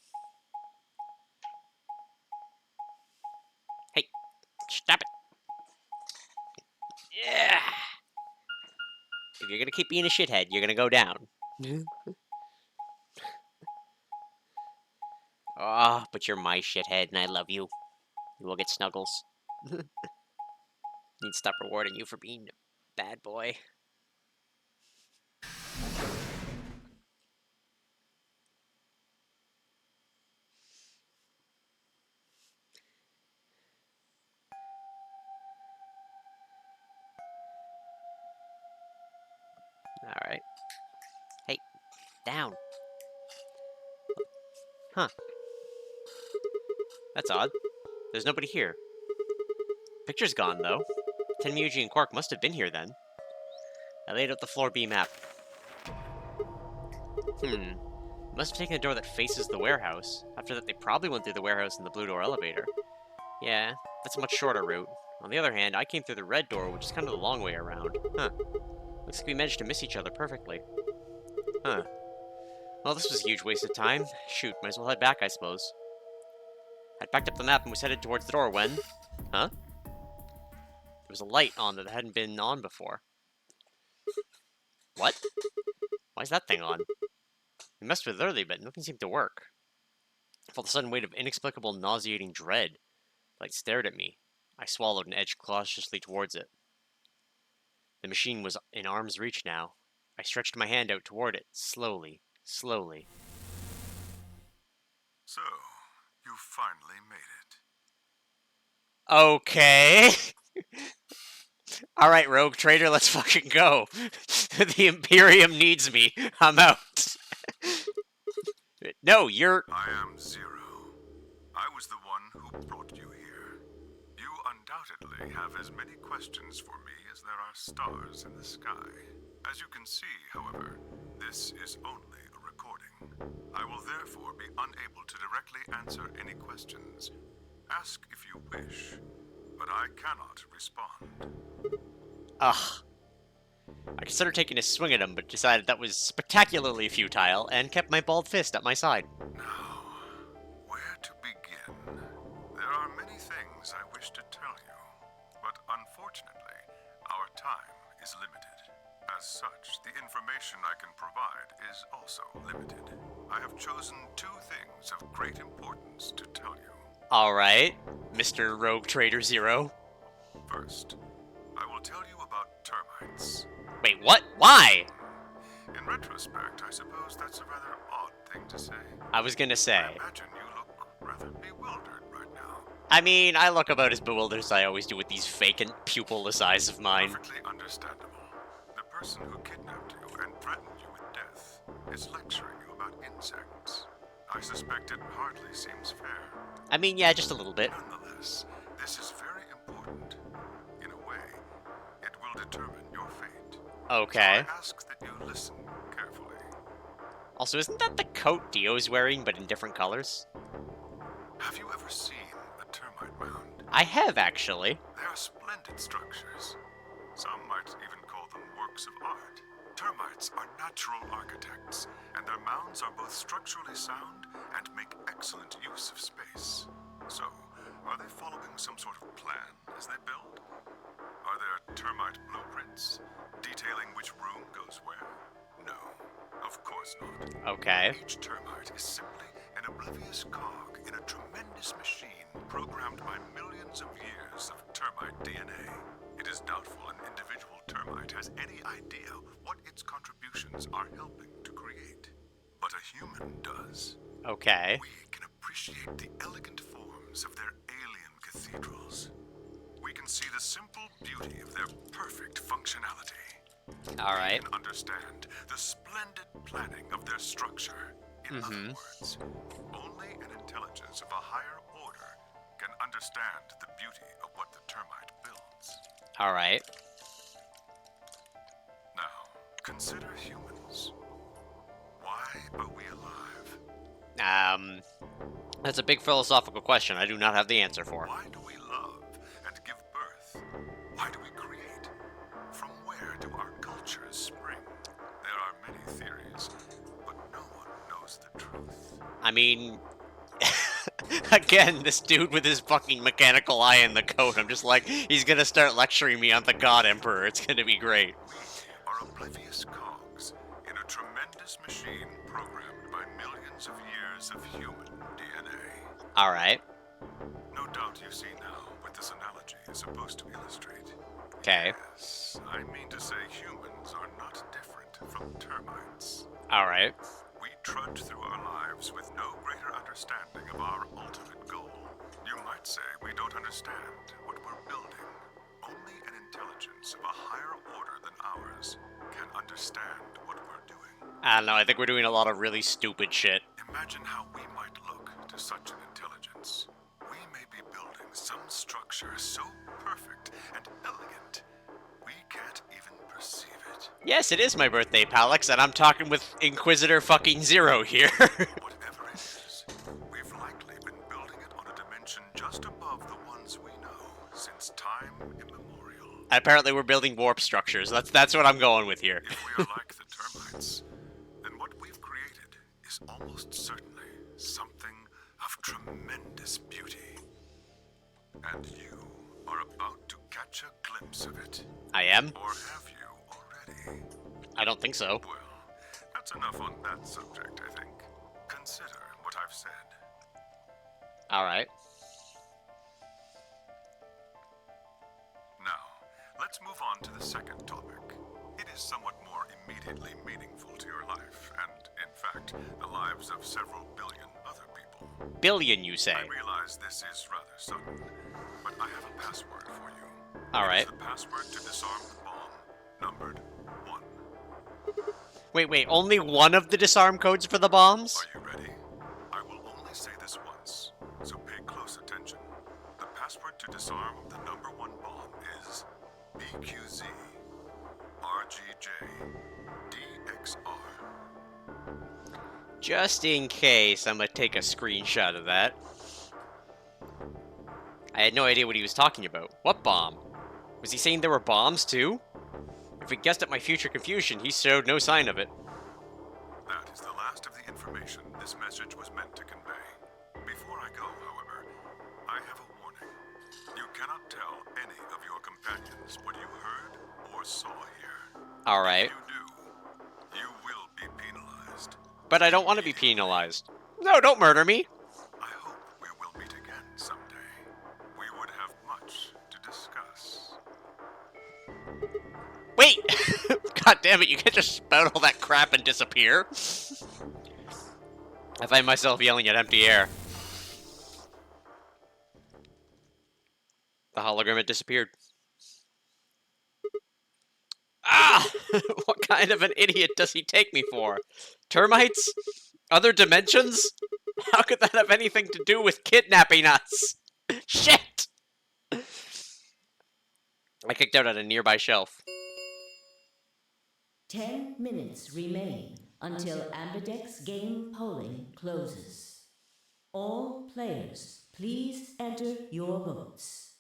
Hey, stop it. Yeah. If you're gonna keep being a shithead, you're gonna go down. Oh, but you're my shithead and I love you. You will get snuggles. Need to stop rewarding you for being a bad boy. Alright. Hey, down. Huh. That's odd. There's nobody here. Picture's gone, though. Tenmyuji and Quark must have been here then. I laid out the floor B map. Must have taken the door that faces the warehouse. After that, they probably went through the warehouse in the blue door elevator. Yeah, that's a much shorter route. On the other hand, I came through the red door, which is kind of the long way around. Huh. Looks like we managed to miss each other perfectly. Huh. Well, this was a huge waste of time. Shoot, might as well head back, I suppose. I'd backed up the map and was headed towards the door when... Huh? There was a light on that hadn't been on before. What? Why is that thing on? We messed with it early, but nothing seemed to work. I felt a sudden weight of inexplicable, nauseating dread. The light stared at me. I swallowed and edged cautiously towards it. The machine was in arm's reach now. I stretched my hand out toward it, slowly, slowly. So, you finally made it. Okay. Alright, Rogue Trader, let's fucking go. The Imperium needs me. I'm out. No, you're... I am Zero. I was the one who brought you here. You undoubtedly have as many questions for me as there are stars in the sky. As you can see, however, this is only a recording. I will therefore be unable to directly answer any questions. Ask if you wish, but I cannot respond. Ugh. I considered taking a swing at him, but decided that was spectacularly futile, and kept my bald fist at my side. Now, where to begin? There are many things I wish to tell you, but unfortunately, our time is limited. As such, the information I can provide is also limited. I have chosen two things of great importance to tell you. Alright, Mr. Rogue Trader Zero. First, I will tell you about termites. Wait, what? Why? In retrospect, I suppose that's a rather odd thing to say. I was gonna say. I imagine you look rather bewildered right now. I mean, I look about as bewildered as I always do with these vacant pupilless eyes of mine. Perfectly understandable. The person who kidnapped you and threatened you with death is lecturing you about insects. I suspect it hardly seems fair. I mean, yeah, just a little bit. Nonetheless, this is very important. In a way, it will determine your fate. Okay. So I ask that you listen carefully. Also, isn't that the coat Dio's wearing, but in different colors? Have you ever seen a termite mound? I have, actually. They are splendid structures. Some might even call them works of art. Termites are natural architects, and their mounds are both structurally sound and make excellent use of space. So, are they following some sort of plan as they build? Are there termite blueprints detailing which room goes where? No, of course not. Okay. Each termite is simply an oblivious cog in a tremendous machine programmed by millions of years of termite DNA. It is doubtful an individual termite has any idea what its contributions are helping to create. But a human does. Okay. We can appreciate the elegant forms of their alien cathedrals. We can see the simple beauty of their perfect functionality. Alright. We can understand the splendid planning of their structure. In other words, only an intelligence of a higher order can understand the beauty of what the termite builds. Alright. Now, consider humans. Why are we alive? That's a big philosophical question I do not have the answer for. Why do we love and give birth? Why do we create? From where do our cultures spring? There are many theories, but no one knows the truth. I mean... Again, this dude with his fucking mechanical eye in the coat. I'm just like, he's gonna start lecturing me on the God Emperor. It's gonna be great. We are oblivious cogs in a tremendous machine programmed by millions of years of human DNA. Alright. No doubt you see now what this analogy is supposed to illustrate. Okay. Yes, I mean to say humans are not different from termites. Alright. We trudge through our lives with no greater understanding of our ultimate goal. You might say we don't understand what we're building. Only an intelligence of a higher order than ours can understand what we're doing. I don't know, I think we're doing a lot of really stupid shit. Imagine how we might look to such an intelligence. We may be building some structure so perfect and elegant, we can't even perceive it. Yes, it is my birthday, Palix, and I'm talking with Inquisitor fucking Zero here. Whatever it is, we've likely been building it on a dimension just above the ones we know since time Apparently we're building warp structures. That's what I'm going with here. If we are like the termites, then what we've created is almost certainly something of tremendous beauty. And you are about to catch a glimpse of it. I am? Or have you already? I don't think so. Well, that's enough on that subject, I think. Consider what I've said. Alright. Now, let's move on to the second topic. It is somewhat more immediately meaningful to your life, and, in fact, the lives of several billion other people. Billion, you say? I realize this is rather sudden, but I have a password for you. Alright. It's the password to disarm the bomb, numbered 1. Wait, only one of the disarm codes for the bombs? Are you ready? I will only say this once, so pay close attention. The password to disarm the number 1 bomb is BQZ RGJ DXR. Just in case, I'm gonna take a screenshot of that. I had no idea what he was talking about. What bomb? Was he saying there were bombs too? If he guessed at my future confusion, he showed no sign of it. That is the last of the information this message was meant to convey. Before I go, however, I have a warning. You cannot tell any of your companions what you heard or saw here. Alright. If you do, you will be penalized. But I don't want to be penalized. No, don't murder me! I hope we will meet again someday. We would have much to discuss. Wait! God damn it, you can't just spout all that crap and disappear. I find myself yelling at empty air. The hologram had disappeared. Ah! What kind of an idiot does he take me for? Termites? Other dimensions? How could that have anything to do with kidnapping us? Shit! I kicked out at a nearby shelf. 10 minutes remain until Ambidex game polling closes. All players, please enter your votes.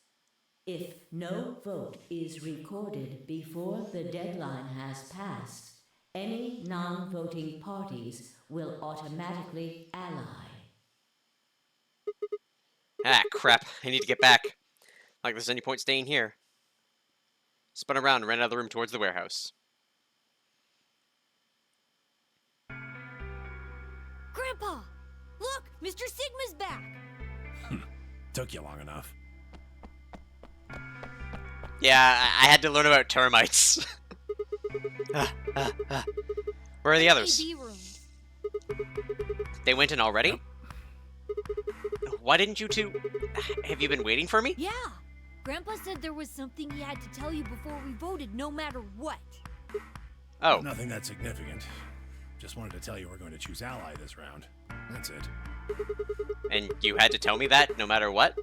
If no vote is recorded before the deadline has passed, any non-voting parties will automatically ally. Ah, crap. I need to get back. Like there's any point staying here. Spun around and ran out of the room towards the warehouse. Grandpa! Look! Mr. Sigma's back! Took you long enough. Yeah, I had to learn about termites. Where are the others? AB rooms. They went in already? Yep. Why didn't you two... Have you been waiting for me? Yeah! Grandpa said there was something he had to tell you before we voted, no matter what. Oh. Nothing that significant. Just wanted to tell you we're going to choose ally this round. That's it. And you had to tell me that, no matter what?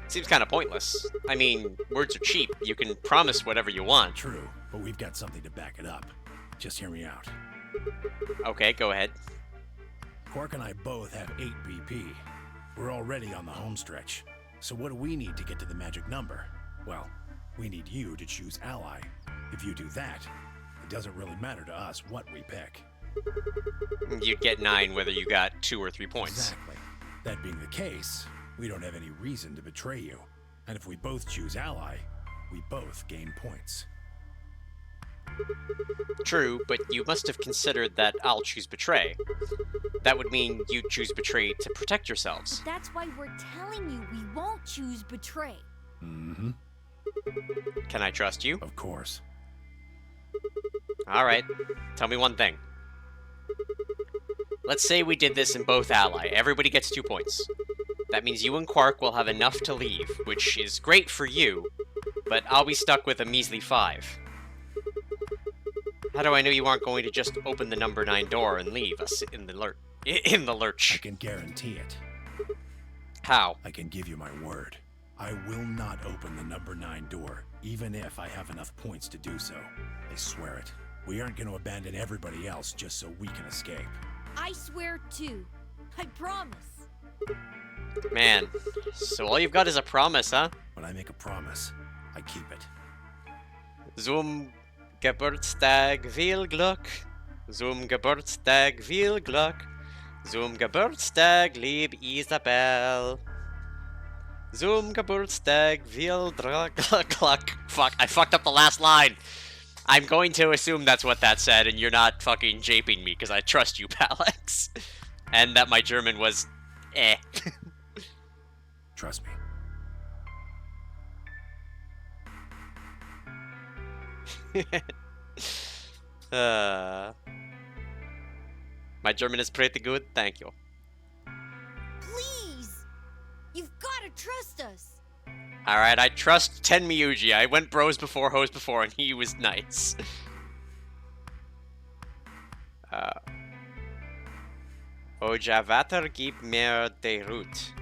Seems kind of pointless. I mean, words are cheap. You can promise whatever you want. True, but we've got something to back it up. Just hear me out. Okay, go ahead. Quark and I both have 8 BP. We're already on the home stretch. So what do we need to get to the magic number? Well, we need you to choose ally. If you do that, it doesn't really matter to us what we pick. You'd get 9 whether you got 2 or 3 points. Exactly. That being the case, we don't have any reason to betray you. And if we both choose ally, we both gain points. True, but you must have considered that I'll choose Betray. That would mean you choose Betray to protect yourselves. That's why we're telling you we won't choose Betray. Mm-hmm. Can I trust you? Of course. Alright, tell me one thing. Let's say we did this in both ally. Everybody gets 2 points. That means you and Quark will have enough to leave, which is great for you, but I'll be stuck with a measly 5. How do I know you aren't going to just open the number 9 door and leave us in the lurch? I can guarantee it. How? I can give you my word. I will not open the number 9 door, even if I have enough points to do so. I swear it. We aren't going to abandon everybody else just so we can escape. I swear too. I promise. Man, so all you've got is a promise, huh? When I make a promise, I keep it. Zum Geburtstag viel Glück. Zum Geburtstag viel Glück. Zum Geburtstag, lieb Isabel. Zum Geburtstag viel Glück. Fuck, I fucked up the last line. I'm going to assume that's what that said, and you're not fucking japing me, because I trust you, Palex. And that my German was eh. Trust me. My German is pretty good, thank you. Please! You've gotta trust us! Alright, I trust Tenmyuji. I went bros before, hoes before, and he was nice. Ojavater gib mir de Route.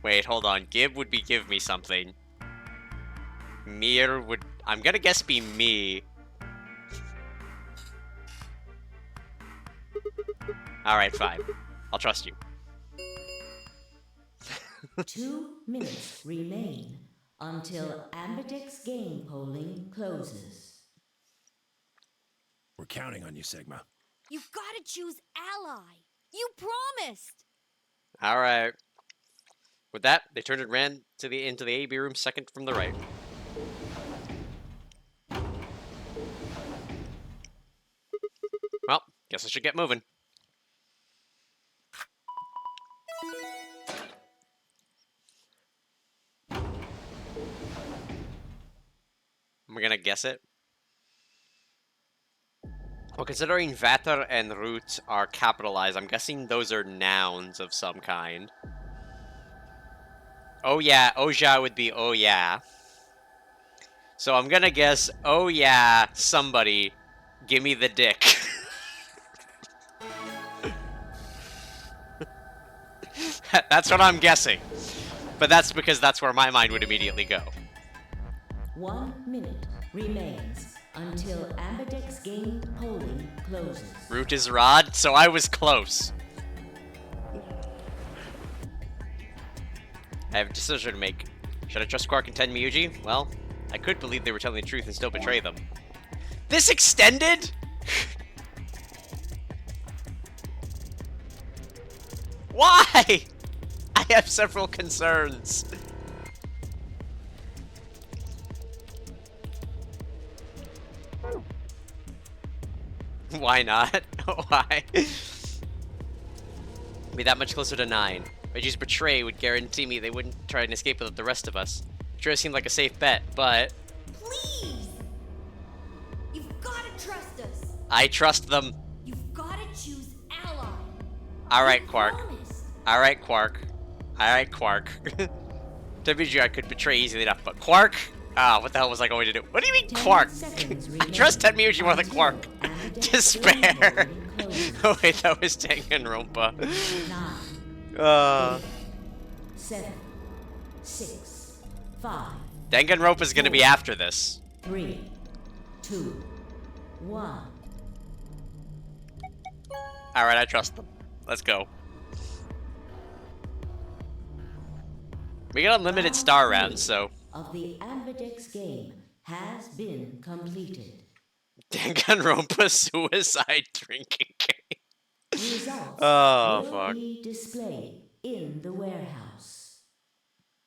Wait, hold on. Give would be give me something. Mir would... I'm gonna guess be me. Alright, fine. I'll trust you. 2 minutes remain until Ambidex game polling closes. We're counting on you, Sigma. You've gotta choose ally! You promised! Alright. With that, they turned and ran to into the AB room second from the right. Well, guess I should get moving. We're gonna guess it. Well, considering Vater and Root are capitalized, I'm guessing those are nouns of some kind. Oh yeah, Oja would be oh yeah. So I'm gonna guess, oh yeah, somebody, give me the dick. That's what I'm guessing. But that's because that's where my mind would immediately go. 1 minute remains until Ambidex game polling closes. Root is Rod, so I was close. I have a decision to make. Should I trust Quark and Tenmyuji? Well, I could believe they were telling the truth and still betray them. This extended? Why? I have several concerns. Why not? Why? Be that much closer to 9. Reggie's betray would guarantee me they wouldn't try and escape without the rest of us. Sure seemed like a safe bet, but... Please! You've gotta trust us! I trust them. You've gotta choose ally! Alright, You Quark. promised. Alright, Quark. Alright, Quark. WG I could betray easily enough, but Quark? Ah, what the hell was I going to do? What do you mean, 10 Quark? seconds I remain trust Tenmyuji more than until Quark. Ambidex Despair. game polling closes. Oh wait, that was Danganronpa. 9, 8, 7, 6, 5, Danganronpa's gonna be after this. 3, 2, 1. Alright, I trust them. Let's go. We get unlimited star rounds, so... Of the Ambidex game has been completed. Danganronpa suicide drinking game. Results Oh, will fuck. be displayed in the warehouse.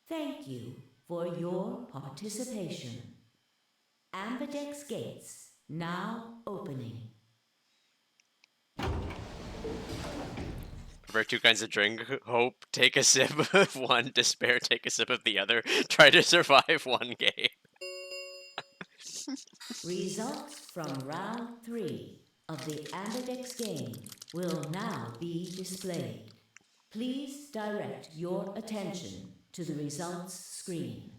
Thank you for your participation. Ambidex gates now opening. Prepare 2 kinds of drink. Hope, take a sip of one. Despair, take a sip of the other. Try to survive one game. Results from round 3 of the Ambidex game will now be displayed. Please direct your attention to the results screen.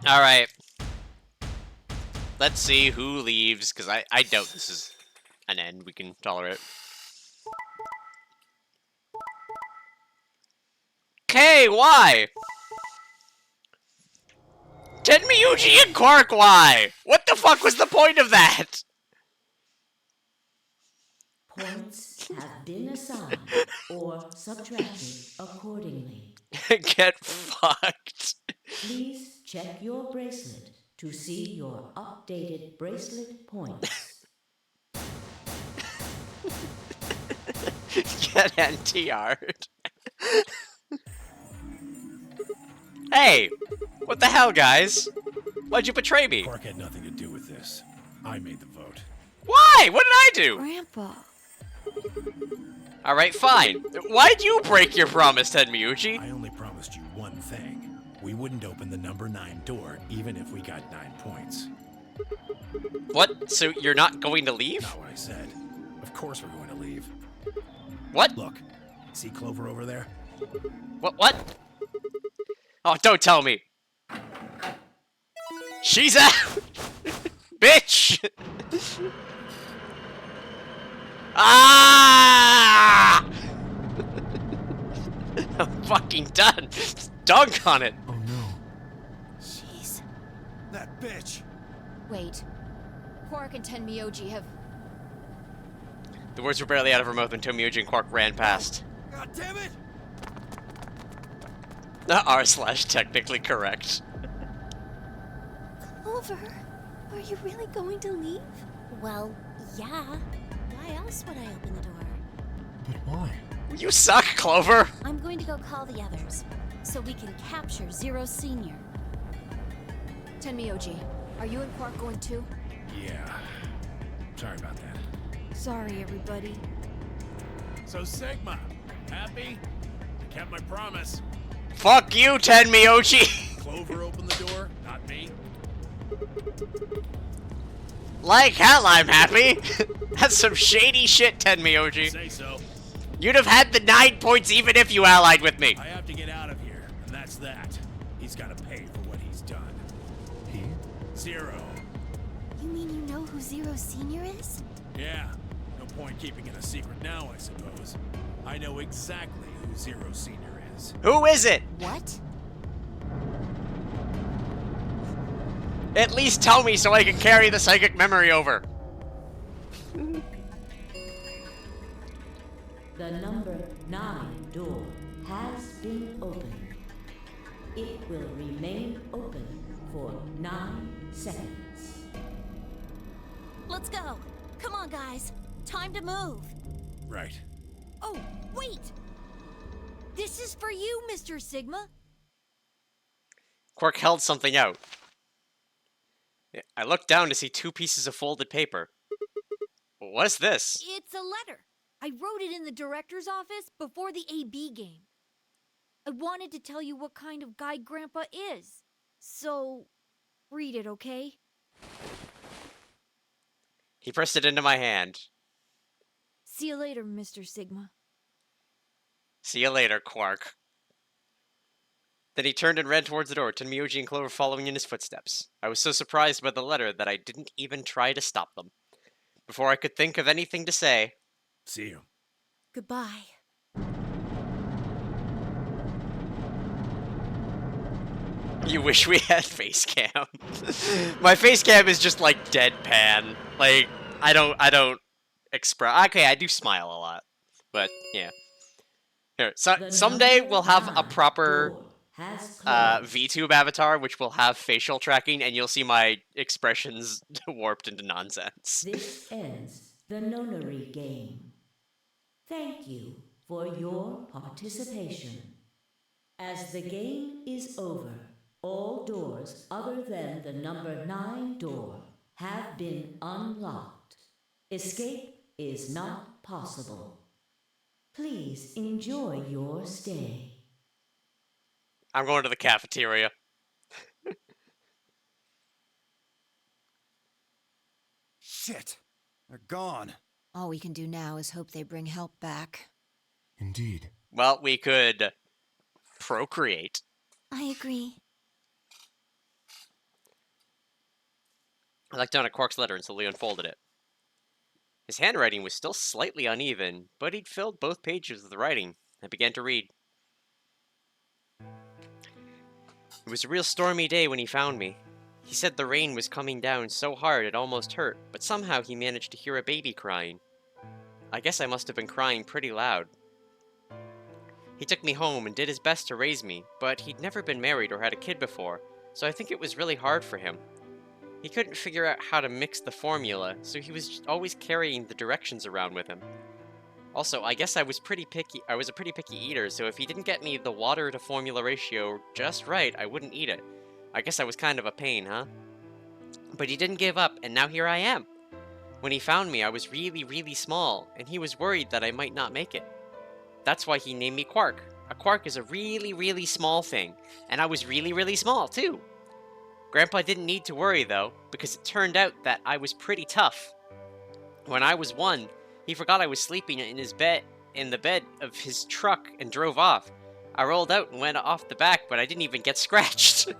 Alright. Let's see who leaves, because I doubt this is an end we can tolerate. Okay, why? Tenmyuji and Quark, why? What the fuck was the point of that? Points have been assigned or subtracted accordingly. Get fucked. Please check your bracelet to see your updated bracelet points. Get NTR'd. Hey! What the hell, guys? Why'd you betray me? Quark had nothing to do with this. I made the vote. Why? What did I do? Grandpa. Alright, fine. Why'd you break your promise, Ted Miyuchi? I only promised you one thing. We wouldn't open the number 9 door, even if we got 9 points. What? So you're not going to leave? Not what I said. Of course we're going to leave. What? Look, see Clover over there? What? Oh, don't tell me. She's out! Bitch! Ah! I'm fucking done. Dunk on it. Oh no. Jeez. That bitch! Wait. Quark and Tenmyoji have... The words were barely out of her mouth when Tomioji and Quark ran past. God damn it! R/technically correct. Clover, are you really going to leave? Well, yeah. Why else would I open the door? But why? You suck, Clover! I'm going to go call the others, so we can capture Zero Senior. Tenmyoji, are you and Quark going too? Yeah. Sorry about that. Sorry, everybody. So Sigma, happy? I kept my promise. Fuck you, Tenmyoji! Clover opened the door, not me. Like hell, I'm happy! That's some shady shit, Tenmyoji. Say so. You'd have had the 9 points even if you allied with me. I have to get out of here, and that's that. He's got to pay for what he's done. He? Zero. You mean you know who Zero Senior is? Yeah. No point keeping it a secret now, I suppose. I know exactly who Zero Senior is. Who is it? What? At least tell me so I can carry the psychic memory over. The number 9 door has been opened. It will remain open for 9 seconds. Let's go. Come on, guys. Time to move. Right. Oh, wait! This is for you, Mr. Sigma. Quark held something out. I looked down to see 2 pieces of folded paper. What's this? It's a letter. I wrote it in the director's office before the AB game. I wanted to tell you what kind of guy Grandpa is. So, read it, okay? He pressed it into my hand. See you later, Mr. Sigma. See you later, Quark. Then he turned and ran towards the door, Tenmyoji and Clover following in his footsteps. I was so surprised by the letter that I didn't even try to stop them. Before I could think of anything to say... See you. Goodbye. You wish we had face cam. My face cam is just like deadpan. Like, I don't express... Okay, I do smile a lot. But, yeah. Here, someday we'll have a proper... VTube avatar, which will have facial tracking, and you'll see my expressions warped into nonsense. This ends the Nonary game. Thank you for your participation. As the game is over, all doors other than the number 9 door have been unlocked. Escape is not possible. Please enjoy your stay. I'm going to the cafeteria. Shit! They're gone. All we can do now is hope they bring help back. Indeed. Well, we could procreate. I agree. I looked down at Quark's letter and slowly unfolded it. His handwriting was still slightly uneven, but he'd filled both pages with writing. I began to read. It was a real stormy day when he found me. He said the rain was coming down so hard it almost hurt, but somehow he managed to hear a baby crying. I guess I must have been crying pretty loud. He took me home and did his best to raise me, but he'd never been married or had a kid before, so I think it was really hard for him. He couldn't figure out how to mix the formula, so he was always carrying the directions around with him. Also, I guess I was a pretty picky eater, so if he didn't get me the water to formula ratio just right, I wouldn't eat it. I guess I was kind of a pain, huh? But he didn't give up, and now here I am. When he found me, I was really, really small, and he was worried that I might not make it. That's why he named me Quark. A quark is a really, really small thing, and I was really, really small, too. Grandpa didn't need to worry, though, because it turned out that I was pretty tough. When I was 1, he forgot I was sleeping in the bed of his truck and drove off. I rolled out and went off the back, but I didn't even get scratched.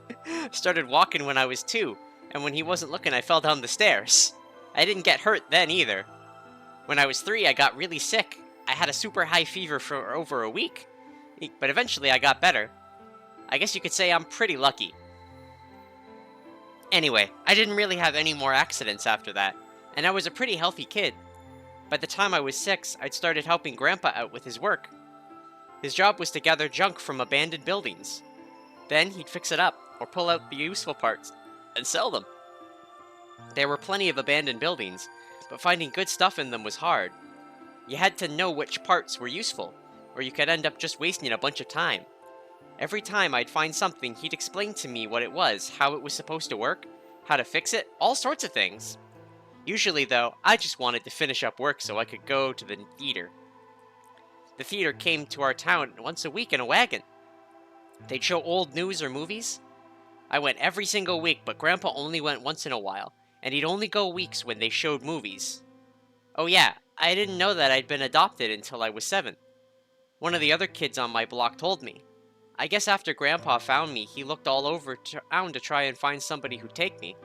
Started walking when I was 2, and when he wasn't looking, I fell down the stairs. I didn't get hurt then either. When I was 3, I got really sick. I had a super high fever for over a week, but eventually I got better. I guess you could say I'm pretty lucky. Anyway, I didn't really have any more accidents after that, and I was a pretty healthy kid. By the time I was 6, I'd started helping Grandpa out with his work. His job was to gather junk from abandoned buildings. Then he'd fix it up, or pull out the useful parts, and sell them. There were plenty of abandoned buildings, but finding good stuff in them was hard. You had to know which parts were useful, or you could end up just wasting a bunch of time. Every time I'd find something, he'd explain to me what it was, how it was supposed to work, how to fix it, all sorts of things. Usually, though, I just wanted to finish up work so I could go to the theater. The theater came to our town once a week in a wagon. They'd show old news or movies. I went every single week, but Grandpa only went once in a while, and he'd only go weeks when they showed movies. Oh yeah, I didn't know that I'd been adopted until I was 7. One of the other kids on my block told me. I guess after Grandpa found me, he looked all over town to try and find somebody who'd take me.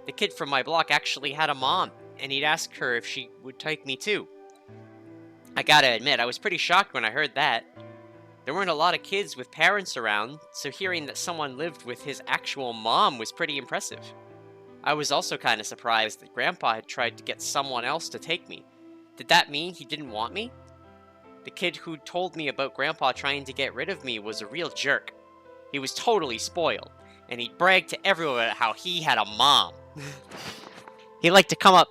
The kid from my block actually had a mom, and he'd ask her if she would take me too. I gotta admit, I was pretty shocked when I heard that. There weren't a lot of kids with parents around, so hearing that someone lived with his actual mom was pretty impressive. I was also kinda surprised that Grandpa had tried to get someone else to take me. Did that mean he didn't want me? The kid who told me about Grandpa trying to get rid of me was a real jerk. He was totally spoiled, and he bragged to everyone about how he had a mom. He liked to come up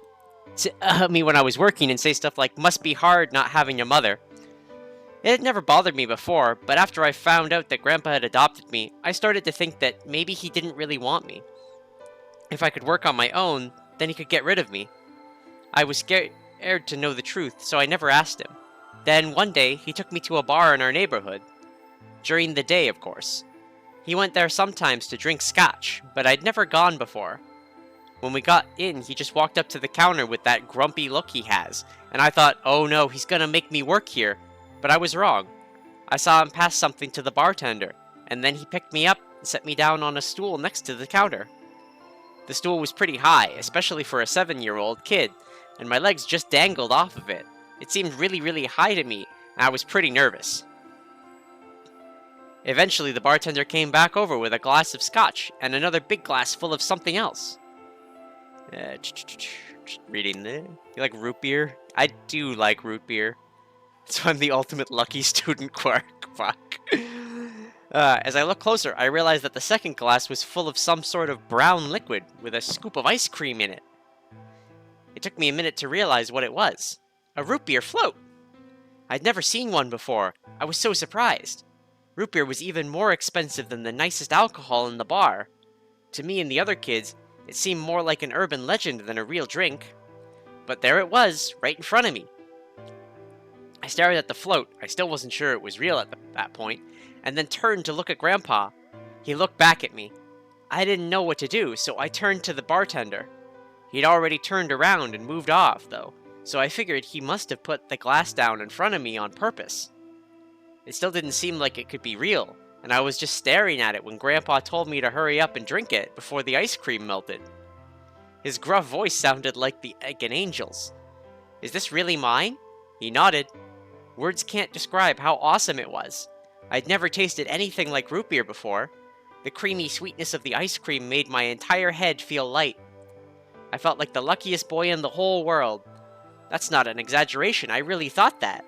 to me when I was working and say stuff like, "Must be hard not having a mother." It had never bothered me before, but after I found out that Grandpa had adopted me, I started to think that maybe he didn't really want me. If I could work on my own, then he could get rid of me. I was scared to know the truth, so I never asked him. Then one day, he took me to a bar in our neighborhood. During the day, of course. He went there sometimes to drink scotch, but I'd never gone before. When we got in, he just walked up to the counter with that grumpy look he has, and I thought, oh no, he's gonna make me work here. But I was wrong. I saw him pass something to the bartender, and then he picked me up and set me down on a stool next to the counter. The stool was pretty high, especially for a 7-year-old kid, and my legs just dangled off of it. It seemed really, really high to me, and I was pretty nervous. Eventually, the bartender came back over with a glass of scotch and another big glass full of something else. Reading this. You like root beer? I do like root beer. So I'm the ultimate lucky student, Quark. Fuck. As I looked closer, I realized that the second glass was full of some sort of brown liquid with a scoop of ice cream in it. It took me a minute to realize what it was. A root beer float! I'd never seen one before. I was so surprised. Root beer was even more expensive than the nicest alcohol in the bar. To me and the other kids, it seemed more like an urban legend than a real drink. But there it was, right in front of me. I stared at the float. I still wasn't sure it was real at that point, and then turned to look at Grandpa. He looked back at me. I didn't know what to do, so I turned to the bartender. He'd already turned around and moved off, though, so I figured he must have put the glass down in front of me on purpose. It still didn't seem like it could be real, and I was just staring at it when Grandpa told me to hurry up and drink it before the ice cream melted. His gruff voice sounded like an angel's. "Is this really mine?" He nodded. Words can't describe how awesome it was. I'd never tasted anything like root beer before. The creamy sweetness of the ice cream made my entire head feel light. I felt like the luckiest boy in the whole world. That's not an exaggeration, I really thought that.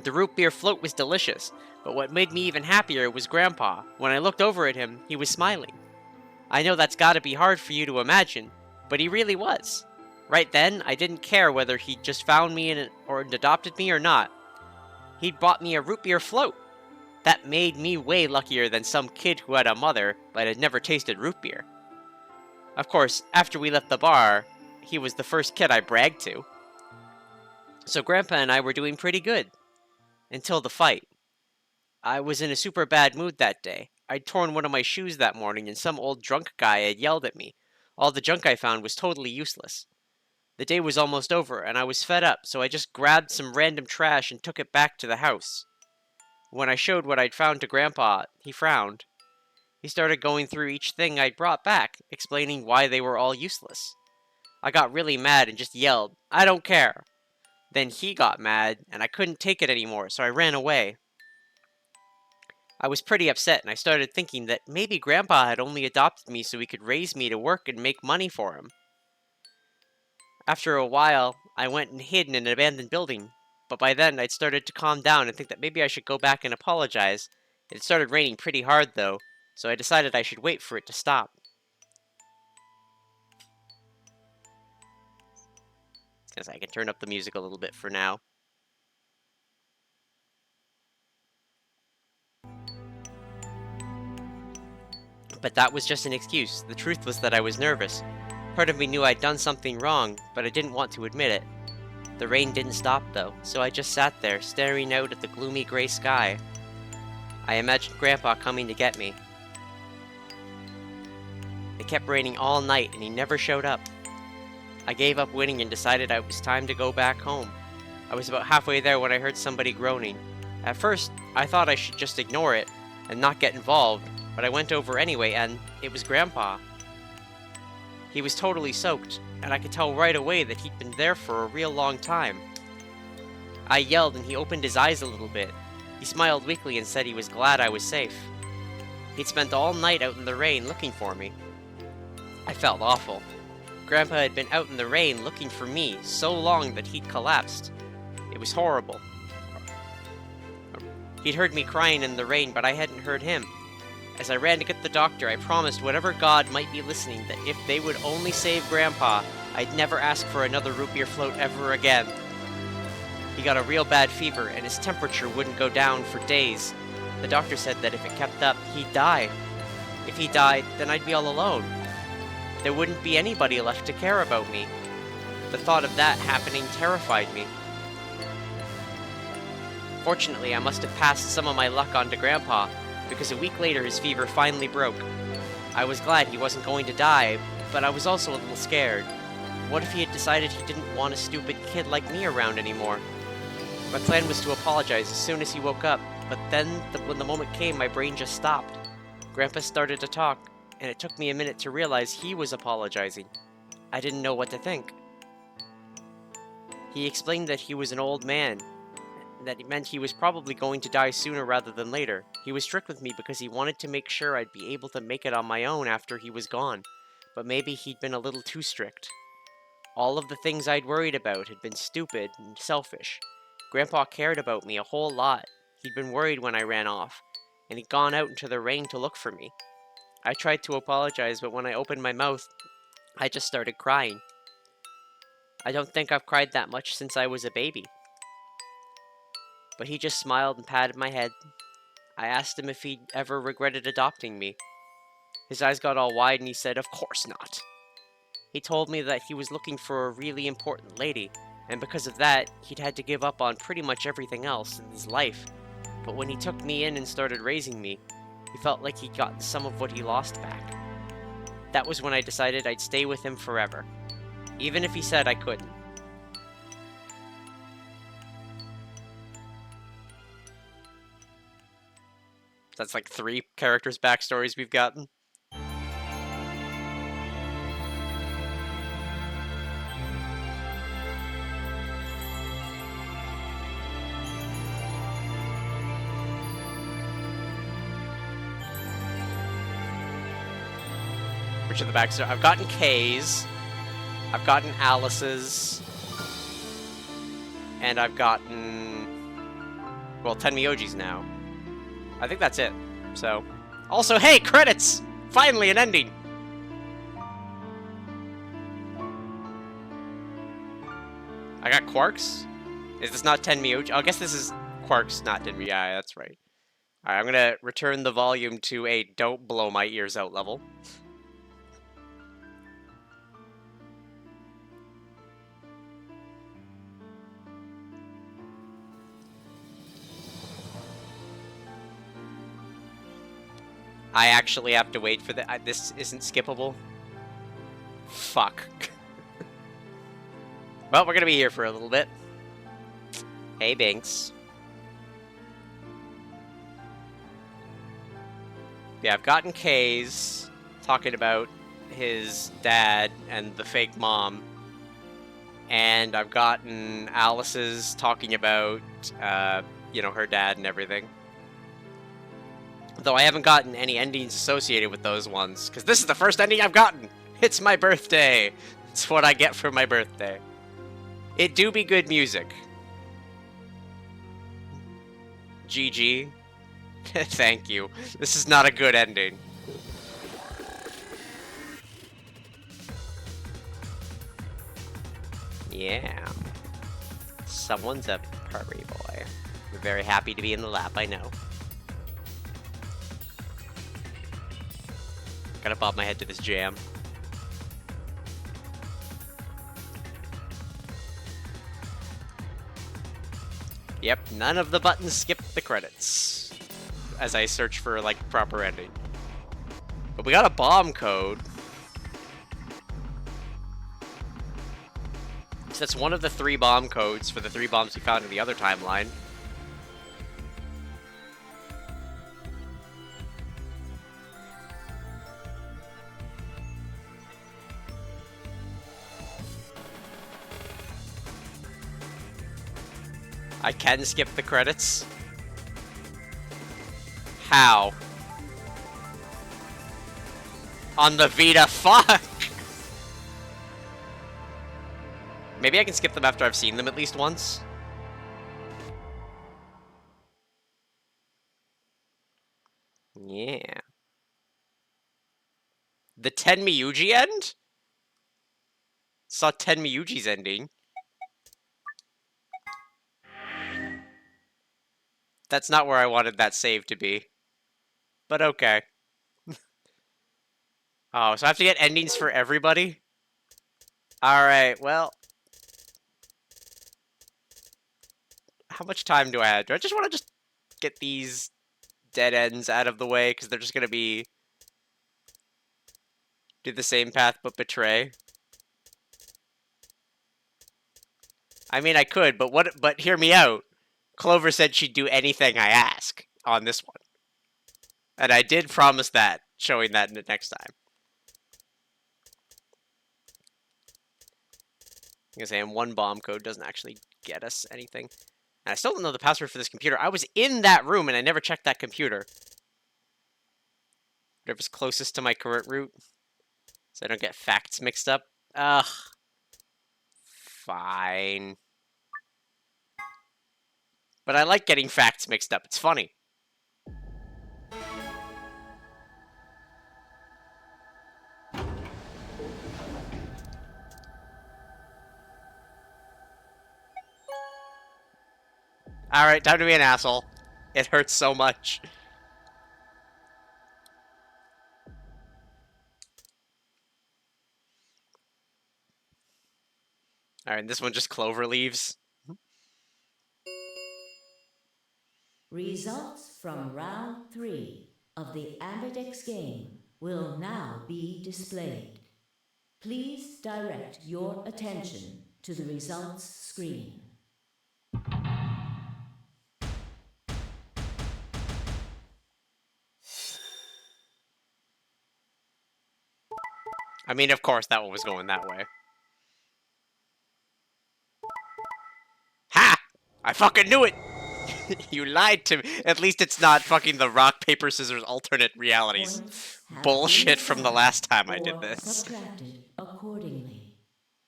The root beer float was delicious, but what made me even happier was Grandpa. When I looked over at him, he was smiling. I know that's gotta be hard for you to imagine, but he really was. Right then, I didn't care whether he'd just found me or adopted me or not. He'd bought me a root beer float. That made me way luckier than some kid who had a mother, but had never tasted root beer. Of course, after we left the bar, he was the first kid I bragged to. So Grandpa and I were doing pretty good. Until the fight. I was in a super bad mood that day. I'd torn one of my shoes that morning and some old drunk guy had yelled at me. All the junk I found was totally useless. The day was almost over and I was fed up, so I just grabbed some random trash and took it back to the house. When I showed what I'd found to Grandpa, he frowned. He started going through each thing I'd brought back, explaining why they were all useless. I got really mad and just yelled, "I don't care!" Then he got mad, and I couldn't take it anymore, so I ran away. I was pretty upset, and I started thinking that maybe Grandpa had only adopted me so he could raise me to work and make money for him. After a while, I went and hid in an abandoned building, but by then I'd started to calm down and think that maybe I should go back and apologize. It had started raining pretty hard, though, so I decided I should wait for it to stop. Guess I can turn up the music a little bit for now. But that was just an excuse. The truth was that I was nervous. Part of me knew I'd done something wrong, but I didn't want to admit it. The rain didn't stop, though, so I just sat there, staring out at the gloomy gray sky. I imagined Grandpa coming to get me. It kept raining all night, and he never showed up. I gave up winning and decided it was time to go back home. I was about halfway there when I heard somebody groaning. At first, I thought I should just ignore it and not get involved, but I went over anyway, and it was Grandpa. He was totally soaked, and I could tell right away that he'd been there for a real long time. I yelled, and he opened his eyes a little bit. He smiled weakly and said he was glad I was safe. He'd spent all night out in the rain looking for me. I felt awful. Grandpa had been out in the rain looking for me so long that he'd collapsed. It was horrible. He'd heard me crying in the rain, but I hadn't heard him. As I ran to get the doctor, I promised whatever god might be listening that if they would only save Grandpa, I'd never ask for another root beer float ever again. He got a real bad fever, and his temperature wouldn't go down for days. The doctor said that if it kept up, he'd die. If he died, then I'd be all alone. There wouldn't be anybody left to care about me. The thought of that happening terrified me. Fortunately, I must have passed some of my luck on to Grandpa, because a week later his fever finally broke. I was glad he wasn't going to die, but I was also a little scared. What if he had decided he didn't want a stupid kid like me around anymore? My plan was to apologize as soon as he woke up, but then, when the moment came, my brain just stopped. Grandpa started to talk, and it took me a minute to realize he was apologizing. I didn't know what to think. He explained that he was an old man, that it meant he was probably going to die sooner rather than later. He was strict with me because he wanted to make sure I'd be able to make it on my own after he was gone, but maybe he'd been a little too strict. All of the things I'd worried about had been stupid and selfish. Grandpa cared about me a whole lot. He'd been worried when I ran off, and he'd gone out into the rain to look for me. I tried to apologize, but when I opened my mouth, I just started crying. I don't think I've cried that much since I was a baby. But he just smiled and patted my head. I asked him if he'd ever regretted adopting me. His eyes got all wide and he said, "Of course not." He told me that he was looking for a really important lady, and because of that, he'd had to give up on pretty much everything else in his life. But when he took me in and started raising me, he felt like he'd gotten some of what he lost back. That was when I decided I'd stay with him forever, even if he said I couldn't. That's like 3 characters' backstories we've gotten. Which are the backstory? I've gotten Kay's, I've gotten Alice's, and I've gotten Well, 10 Miojis now. I think that's it. So, also, hey, credits! Finally, an ending! I got Quarks? Is this not 10 Mioji? Oh, I guess this is Quarks, not 10 Mioji. Yeah, that's right. Alright, I'm gonna return the volume to a don't blow my ears out level. I actually have to wait for the. This isn't skippable. Fuck. Well, we're gonna be here for a little bit. Hey, Binks. Yeah, I've gotten K's talking about his dad and the fake mom. And I've gotten Alice's talking about, you know, her dad and everything. Though I haven't gotten any endings associated with those ones, because this is the first ending I've gotten! It's my birthday! It's what I get for my birthday. It do be good music. GG. Thank you. This is not a good ending. Yeah. Someone's a furry boy. We're very happy to be in the lab, I know. Gotta bob my head to this jam. Yep, none of the buttons skip the credits. As I search for, like, proper ending. But we got a bomb code. So that's one of the 3 bomb codes for the 3 bombs we found in the other timeline. I can skip the credits. How? On the Vita, fuck! Maybe I can skip them after I've seen them at least once. Yeah. The 10 Miyuji end? Saw 10 Miyuji's ending. That's not where I wanted that save to be. But okay. Oh, so I have to get endings for everybody? Alright, well. How much time do I have? Do I just want to just get these dead ends out of the way? Because they're just going to be... do the same path, but betray. I mean, I could, but what? But hear me out. Clover said she'd do anything I ask on this one. And I did promise that, showing that in the next time. I'm saying one bomb code doesn't actually get us anything. And I still don't know the password for this computer. I was in that room and I never checked that computer. Whatever's closest to my current route. So I don't get facts mixed up. Ugh. Fine. But I like getting facts mixed up. It's funny. Alright, time to be an asshole. It hurts so much. Alright, this one just Clover leaves. Results from round 3 of the Ambidex game will now be displayed. Please direct your attention to the results screen. I mean, of course, that one was going that way. Ha! I fucking knew it! You lied to me. At least it's not fucking the rock, paper, scissors alternate realities. Bullshit from the last time I did this. Subtracted accordingly.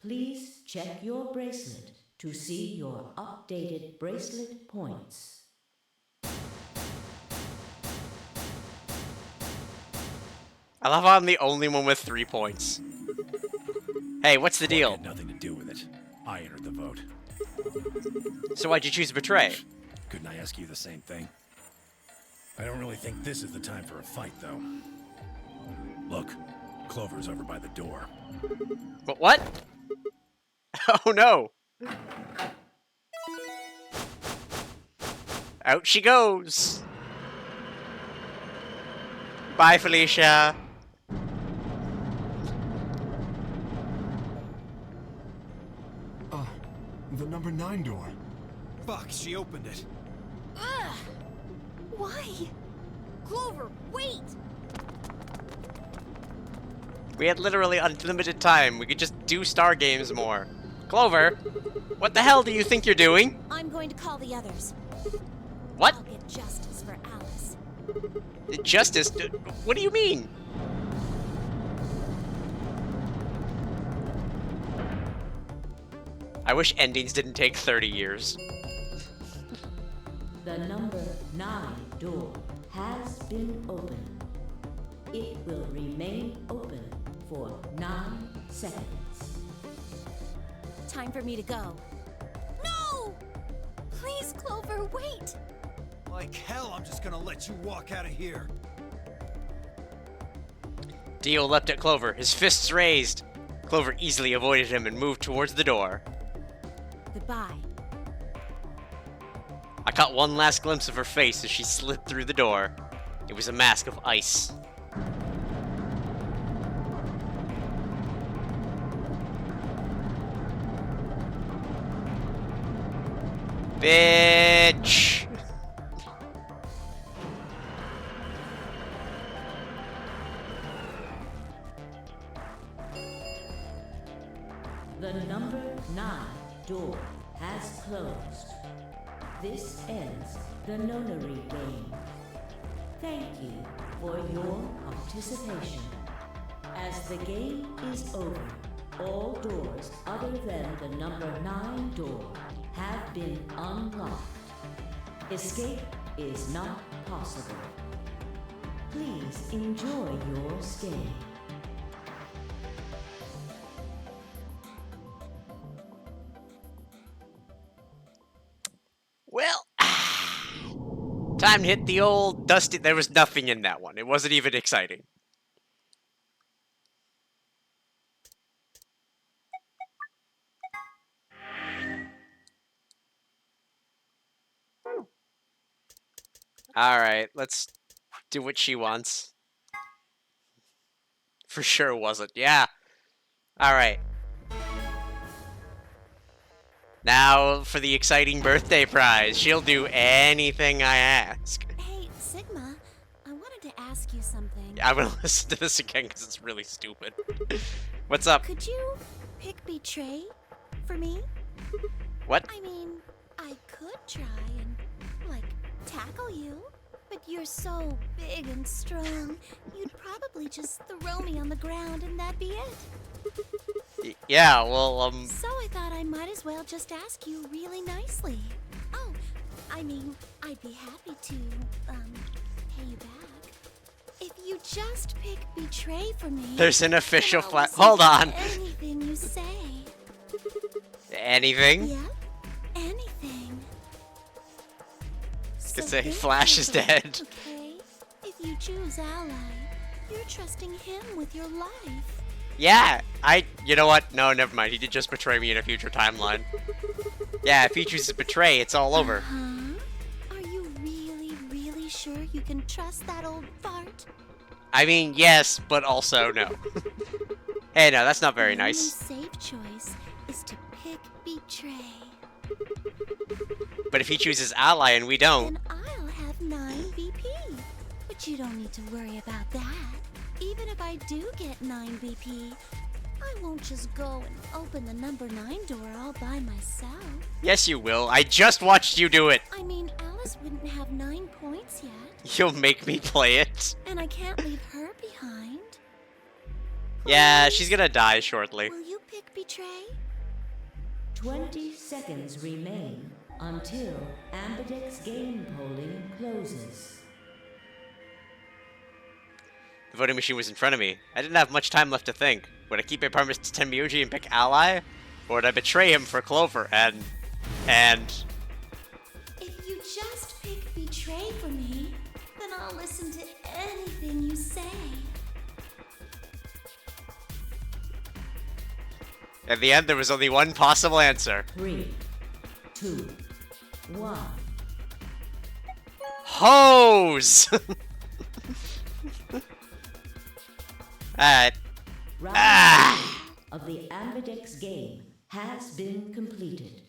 Please check your bracelet to see your updated bracelet points. I love how I'm the only one with 3 points. Hey, what's the Quark deal? had nothing to do with it. I entered the vote. So why'd you choose Betray? Couldn't I ask you the same thing? I don't really think this is the time for a fight, though. Look, Clover's over by the door. But what? Oh no! Out she goes! Bye, Felicia! The number 9 door. Fuck, she opened it. Ugh! Why? Clover, wait! We had literally unlimited time. We could just do Star Games more. Clover, what the hell do you think you're doing? I'm going to call the others. What? I'll get justice for Alice. Justice? What do you mean? I wish endings didn't take 30 years. The number 9 door has been opened. It will remain open for 9 seconds. Time for me to go. No! Please, Clover, wait! Like hell, I'm just gonna let you walk out of here. Dio leapt at Clover, his fists raised. Clover easily avoided him and moved towards the door. Goodbye. I caught one last glimpse of her face as she slid through the door. It was a mask of ice. Bitch! The number 9 door has closed. This ends the Nonary game. Thank you for your participation. As the game is over, all doors other than the number 9 door have been unlocked. Escape is not possible. Please enjoy your stay. Well, time to hit the old dusty. There was nothing in that one. It wasn't even exciting. Alright, let's do what she wants. For sure wasn't. Yeah. Alright. Now for the exciting birthday prize. She'll do anything I ask. Hey, Sigma, I wanted to ask you something. I'm gonna listen to this again because it's really stupid. What's up? Could you pick Betray for me? What? I mean, I could try and, like, tackle you, but you're so big and strong, you'd probably just throw me on the ground and that'd be it. Yeah, well, So I thought I might as well just ask you really nicely. Oh, I mean, I'd be happy to, pay you back. If you just pick Betray for me... There's an official then I'll flag. listen Hold to on. anything you say. Anything? Yep, anything. Could So say think Flash is carefully, dead. Okay? If you choose Ally, you're trusting him with your life. Yeah, you know what? No, never mind. He did just betray me in a future timeline. Yeah, if he chooses betray, it's all over. Are you really, really sure you can trust that old fart? I mean, yes, but also no. Hey, no, that's not very The only nice. safe choice is to pick Betray. But if he chooses ally and we don't, Then I'll have 9 BP. But you don't need to worry about that. Even if I do get 9 BP, I won't just go and open the number 9 door all by myself. yes, you will. I just watched you do it. I mean, Alice wouldn't have 9 points yet, You'll make me play it. and I can't leave her behind. Yeah, she's gonna die shortly. Will you pick Betray? 20 seconds remain until Ambidex game polling closes. The voting machine was in front of me. I didn't have much time left to think. Would I keep my promise to Tenmyoji and pick Ally? Or would I betray him for Clover and... If you just pick betray for me, then I'll listen to anything you say. At the end, there was only one possible answer. 3, 2, 1. Hose! Alright. Round 2 of the Ambidex game has been completed.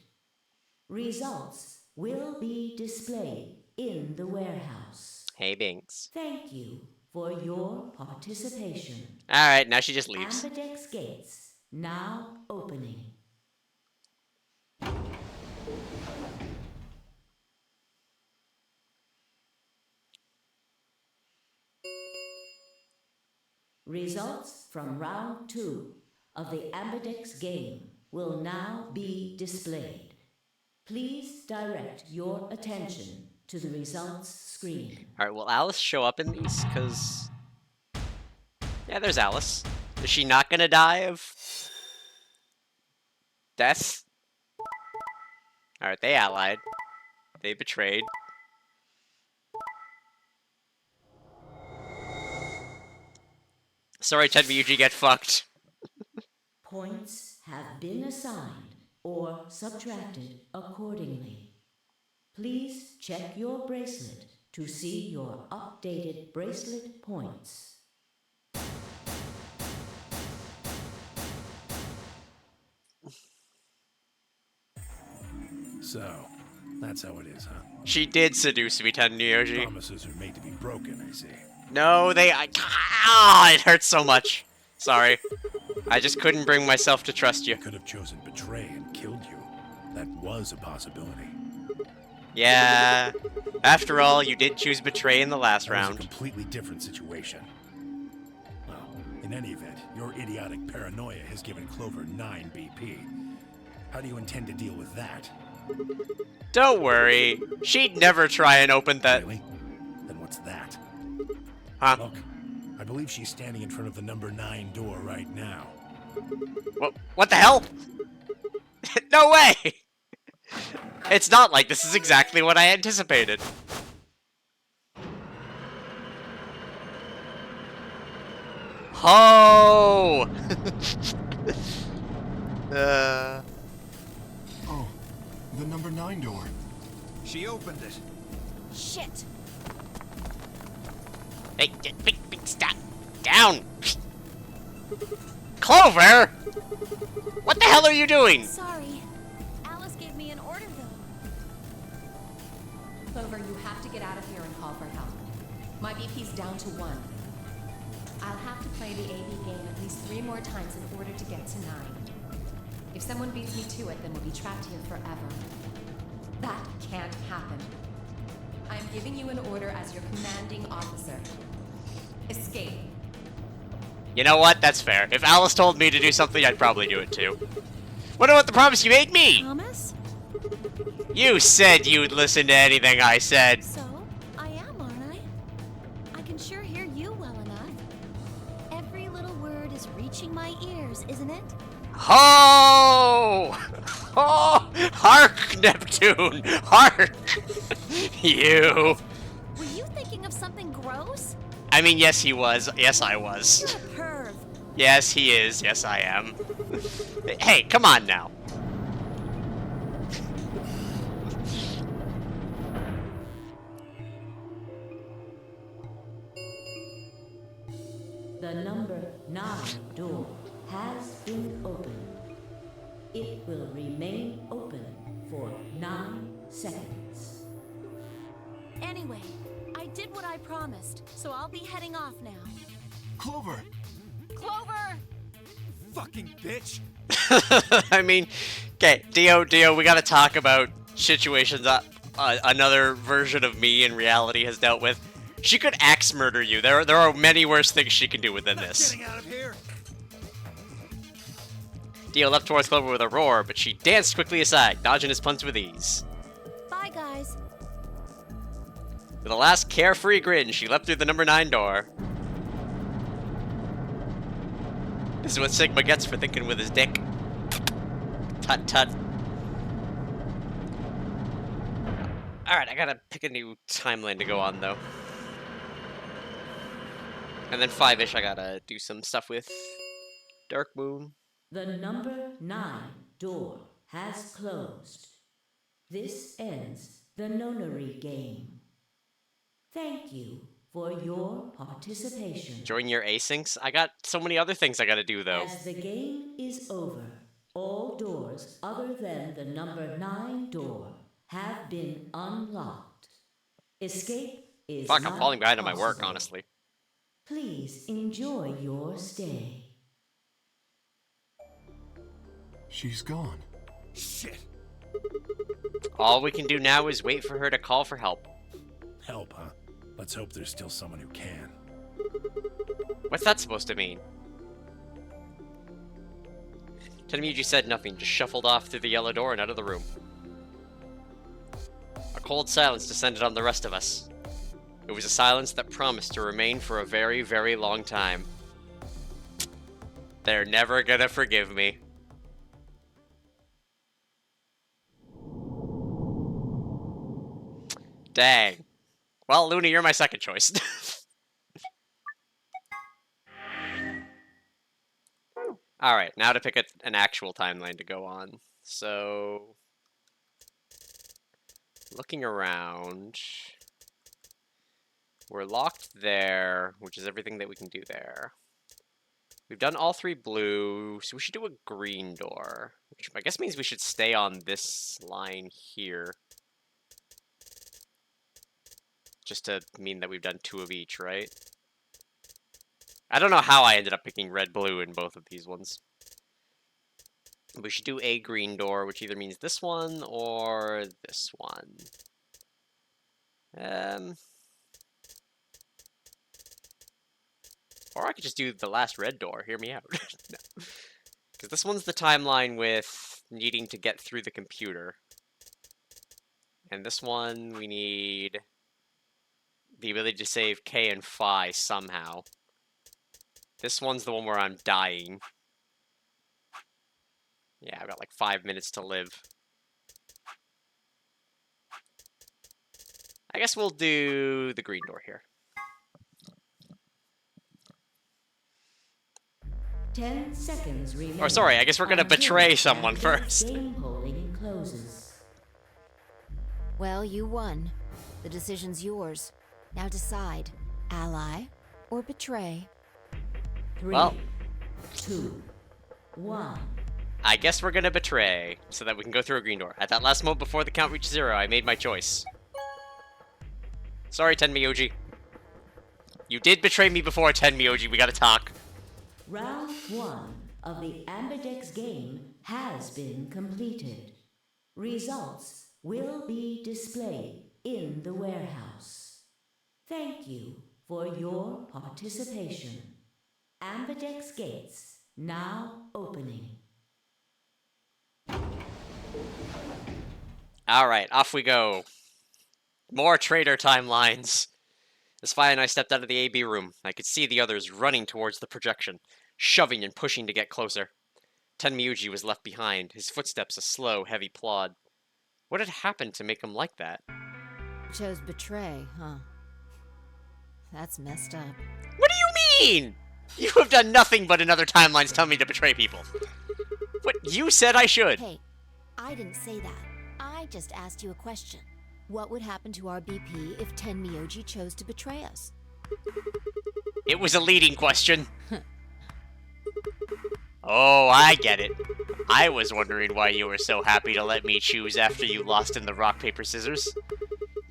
Results will be displayed in the warehouse. Hey, Binks. Thank you for your participation. Alright, now she just leaves. Ambidex gates now opening. Results from round 2 of the Ambidex game will now be displayed. Please direct your attention to the results screen. Alright, will Alice show up in these? Because... yeah, there's Alice. Is she not gonna die of... death? Alright, they allied. They betrayed. Sorry, Tenmyoji, get fucked. Points have been assigned or subtracted accordingly. Please check your bracelet to see your updated bracelet points. So, that's how it is, huh? She did seduce me, Tenmyoji. Promises are made to be broken, I see. No, it hurts so much. Sorry. I just couldn't bring myself to trust you. You could have chosen betray and killed you. That was a possibility. Yeah. After all, you did choose betray in the last That was round. a completely different situation. Well, in any event, your idiotic paranoia has given Clover 9 BP. How do you intend to deal with that? Don't worry. She'd never try and open that. Really? Then what's that? Huh? Look, I believe she's standing in front of the number 9 door right now. What the hell? No way! It's not like this is exactly what I anticipated. Ho! Oh, the number 9 door. She opened it. Shit! Hey, stop! Down! Clover! What the hell are you doing? Sorry. Alice gave me an order, though. Clover, you have to get out of here and call for help. My BP's down to 1. I'll have to play the AB game at least 3 more times in order to get to 9. If someone beats me to it, then we'll be trapped here forever. That can't happen. I'm giving you an order as your commanding officer. Escape. You know what? That's fair. If Alice told me to do something, I'd probably do it too. Wonder what the promise you made me? Thomas? You said you'd listen to anything I said. So, I am, aren't I? I can sure hear you well enough. Every little word is reaching my ears, isn't it? Ho! Oh! Hark, Neptune! Hark! You! Were you thinking of something gross? I mean, yes, he was. Yes, I was. You're a perv. Yes, he is. Yes, I am. Hey, come on now. The number 9 door has been opened. It will remain open for 9 seconds. Anyway, I did what I promised, so I'll be heading off now. Clover! Clover! Fucking bitch! I mean, okay, Dio, we gotta talk about situations that another version of me in reality has dealt with. She could axe murder you. There are many worse things she can do than this. Getting out of here! Dio leapt towards Clover with a roar, but she danced quickly aside, dodging his punch with ease. guys. With a last carefree grin, she leapt through the number 9 door. This is what Sigma gets for thinking with his dick. Tut tut. Alright, I gotta pick a new timeline to go on, though. And then 5-ish, I gotta do some stuff with Dark Moon. The number 9 door has closed. This ends the Nonary game. Thank you for your participation. Join your asyncs? I got so many other things I gotta do, though. As the game is over, all doors other than the number 9 door have been unlocked. Escape is Fuck, not I'm falling behind on my work, possible. honestly. Please enjoy your stay. She's gone. Shit. All we can do now is wait for her to call for help. Help, huh? Let's hope there's still someone who can. What's that supposed to mean? Tenmyuji said nothing, just shuffled off through the yellow door and out of the room. A cold silence descended on the rest of us. It was a silence that promised to remain for a very, very long time. They're never gonna forgive me. Dang. Well, Luna, you're my second choice. Alright, now to pick an actual timeline to go on. So, looking around, we're locked there, which is everything that we can do there. We've done all 3 blue, so we should do a green door, which I guess means we should stay on this line here. Just to mean that we've done 2 of each, right? I don't know how I ended up picking red-blue in both of these ones. We should do a green door, which either means this one or this one. Or I could just do the last red door. Hear me out. No. Because this one's the timeline with needing to get through the computer. And this one, we need the ability to save K and Phi somehow. This one's the one where I'm dying. Yeah, I've got like 5 minutes to live. I guess we'll do the green door here. 10 seconds remain. Or sorry, I guess we're gonna until betray someone the first. Game polling closes. Well, you won. The decision's yours. Now decide. Ally or betray? 3, Well. 2, 1. I guess we're gonna betray, so that we can go through a green door. At that last moment before the count reached 0, I made my choice. Sorry, Tenmyuji. You did betray me before, Tenmyuji. We gotta talk. Round 1 of the Ambidex game has been completed. Results will be displayed in the warehouse. Thank you for your participation. Ambidex gates now opening. Alright, off we go. More traitor timelines. As Phi and I stepped out of the AB room, I could see the others running towards the projection, shoving and pushing to get closer. Tenmyuji was left behind, his footsteps a slow, heavy plod. What had happened to make him like that? Chose betray, huh? That's messed up. What do you mean? You have done nothing but in other timelines tell me to betray people. What, you said I should. Hey, I didn't say that. I just asked you a question. What would happen to our BP if Tenmyuji chose to betray us? It was a leading question. Oh, I get it. I was wondering why you were so happy to let me choose after you lost in the rock, paper, scissors.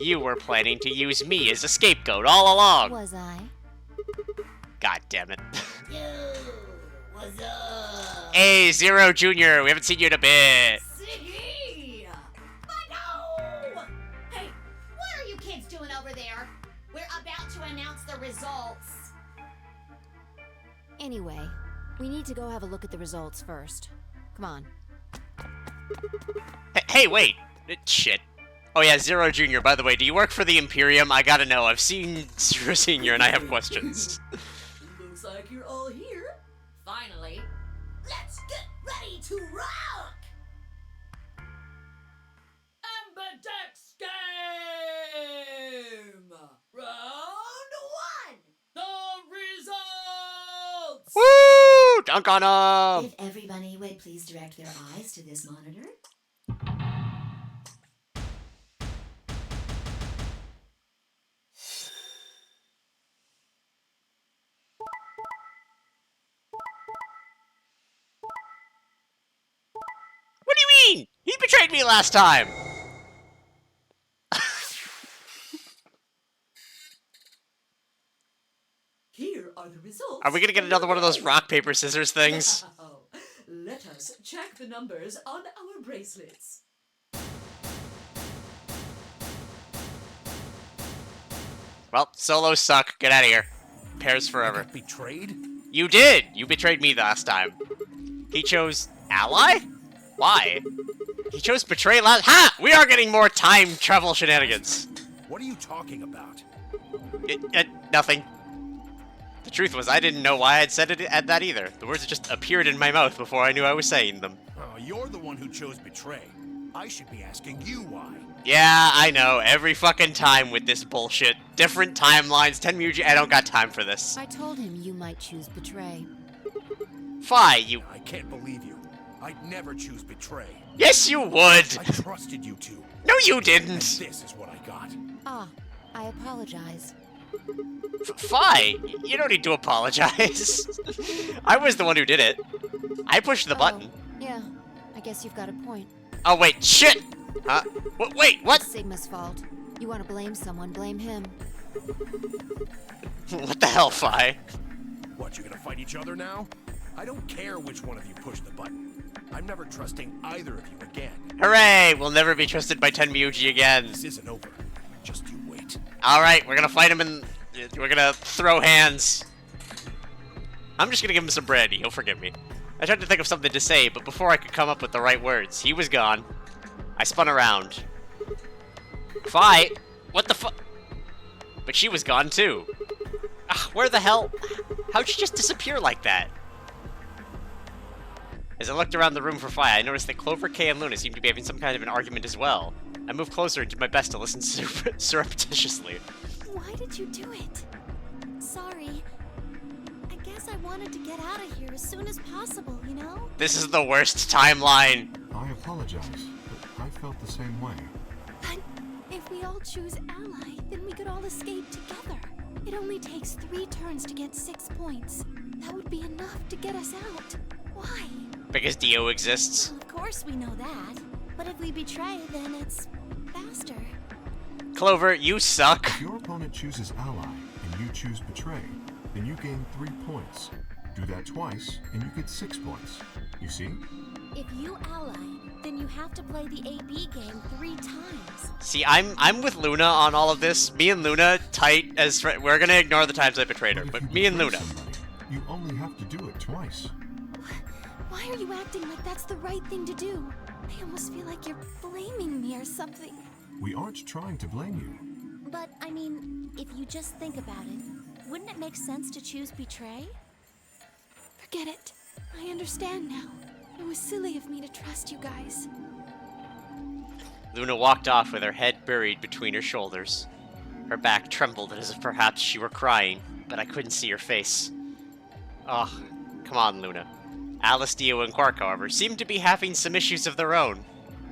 You were planning to use me as a scapegoat all along. Was I? God damn it. Yo, what's up? Hey, Zero Jr., we haven't seen you in a bit. Siggy! No! Hey, what are you kids doing over there? We're about to announce the results. Anyway, we need to go have a look at the results first. Come on. Hey, wait. Shit. Oh yeah, Zero Jr., by the way, do you work for the Imperium? I gotta know. I've seen Zero Sr. and I have questions. Looks like you're all here. Finally. Let's get ready to rock! Ambidex game! Round 1! The results! Woo! Dunk on 'em! If everybody would please direct their eyes to this monitor. What do you mean? He betrayed me last time! Here are the results. Are we gonna get another one of those rock, paper, scissors things? Now, let us check the numbers on our bracelets. Well, solos suck. Get out of here. Pairs forever. Betrayed? You did! You betrayed me last time. He chose ally? Why? He chose betray last— Ha! We are getting more time travel shenanigans. What are you talking about? Nothing. The truth was, I didn't know why I'd said it at that either. The words just appeared in my mouth before I knew I was saying them. Oh, you're the one who chose betray. I should be asking you why. Yeah, I know. Every fucking time with this bullshit. Different timelines, Tenmuji, I don't got time for this. I told him you might choose betray. Fi, you— I can't believe you. I'd never choose betray. Yes, you would! I trusted you two. No, you didn't! This is what I got. Ah, I apologize. Fi, you don't need to apologize. I was the one who did it. I pushed the button. Yeah, I guess you've got a point. Oh, wait, shit! Huh? Wait, what? It's Sigma's fault. You want to blame someone, blame him. What the hell, Fi? What, you gonna fight each other now? I don't care which one of you pushed the button. I'm never trusting either of you again. Hooray! We'll never be trusted by Tenmuji again. This isn't over. Just you wait. Alright, we're gonna fight him and we're gonna throw hands. I'm just gonna give him some brandy. He'll forgive me. I tried to think of something to say, but before I could come up with the right words, he was gone. I spun around. Fight? What the fuck? But she was gone too. Ugh, where the hell? How'd she just disappear like that? As I looked around the room for Fi, I noticed that Clover, Kay, and Luna seemed to be having some kind of an argument as well. I moved closer and did my best to listen surreptitiously. Why did you do it? Sorry. I guess I wanted to get out of here as soon as possible, you know? This is the worst timeline. I apologize, but I felt the same way. But if we all choose ally, then we could all escape together. It only takes 3 turns to get 6 points. That would be enough to get us out. Why? Because Dio exists. Well, of course we know that. But if we betray, then it's faster. Clover, you suck. If your opponent chooses ally and you choose betray, then you gain 3 points. Do that twice, and you get 6 points. You see? If you ally, then you have to play the AB game 3 times. See, I'm with Luna on all of this. Me and Luna, tight as we're gonna ignore the times I betrayed her, but me and Luna. Somebody, you only have to do it twice. Why are you acting like that's the right thing to do? I almost feel like you're blaming me or something. We aren't trying to blame you. But, I mean, if you just think about it, wouldn't it make sense to choose betray? Forget it. I understand now. It was silly of me to trust you guys. Luna walked off with her head buried between her shoulders. Her back trembled as if perhaps she were crying, but I couldn't see her face. Oh, come on, Luna. Alice, Dio, and Quark, however, seem to be having some issues of their own.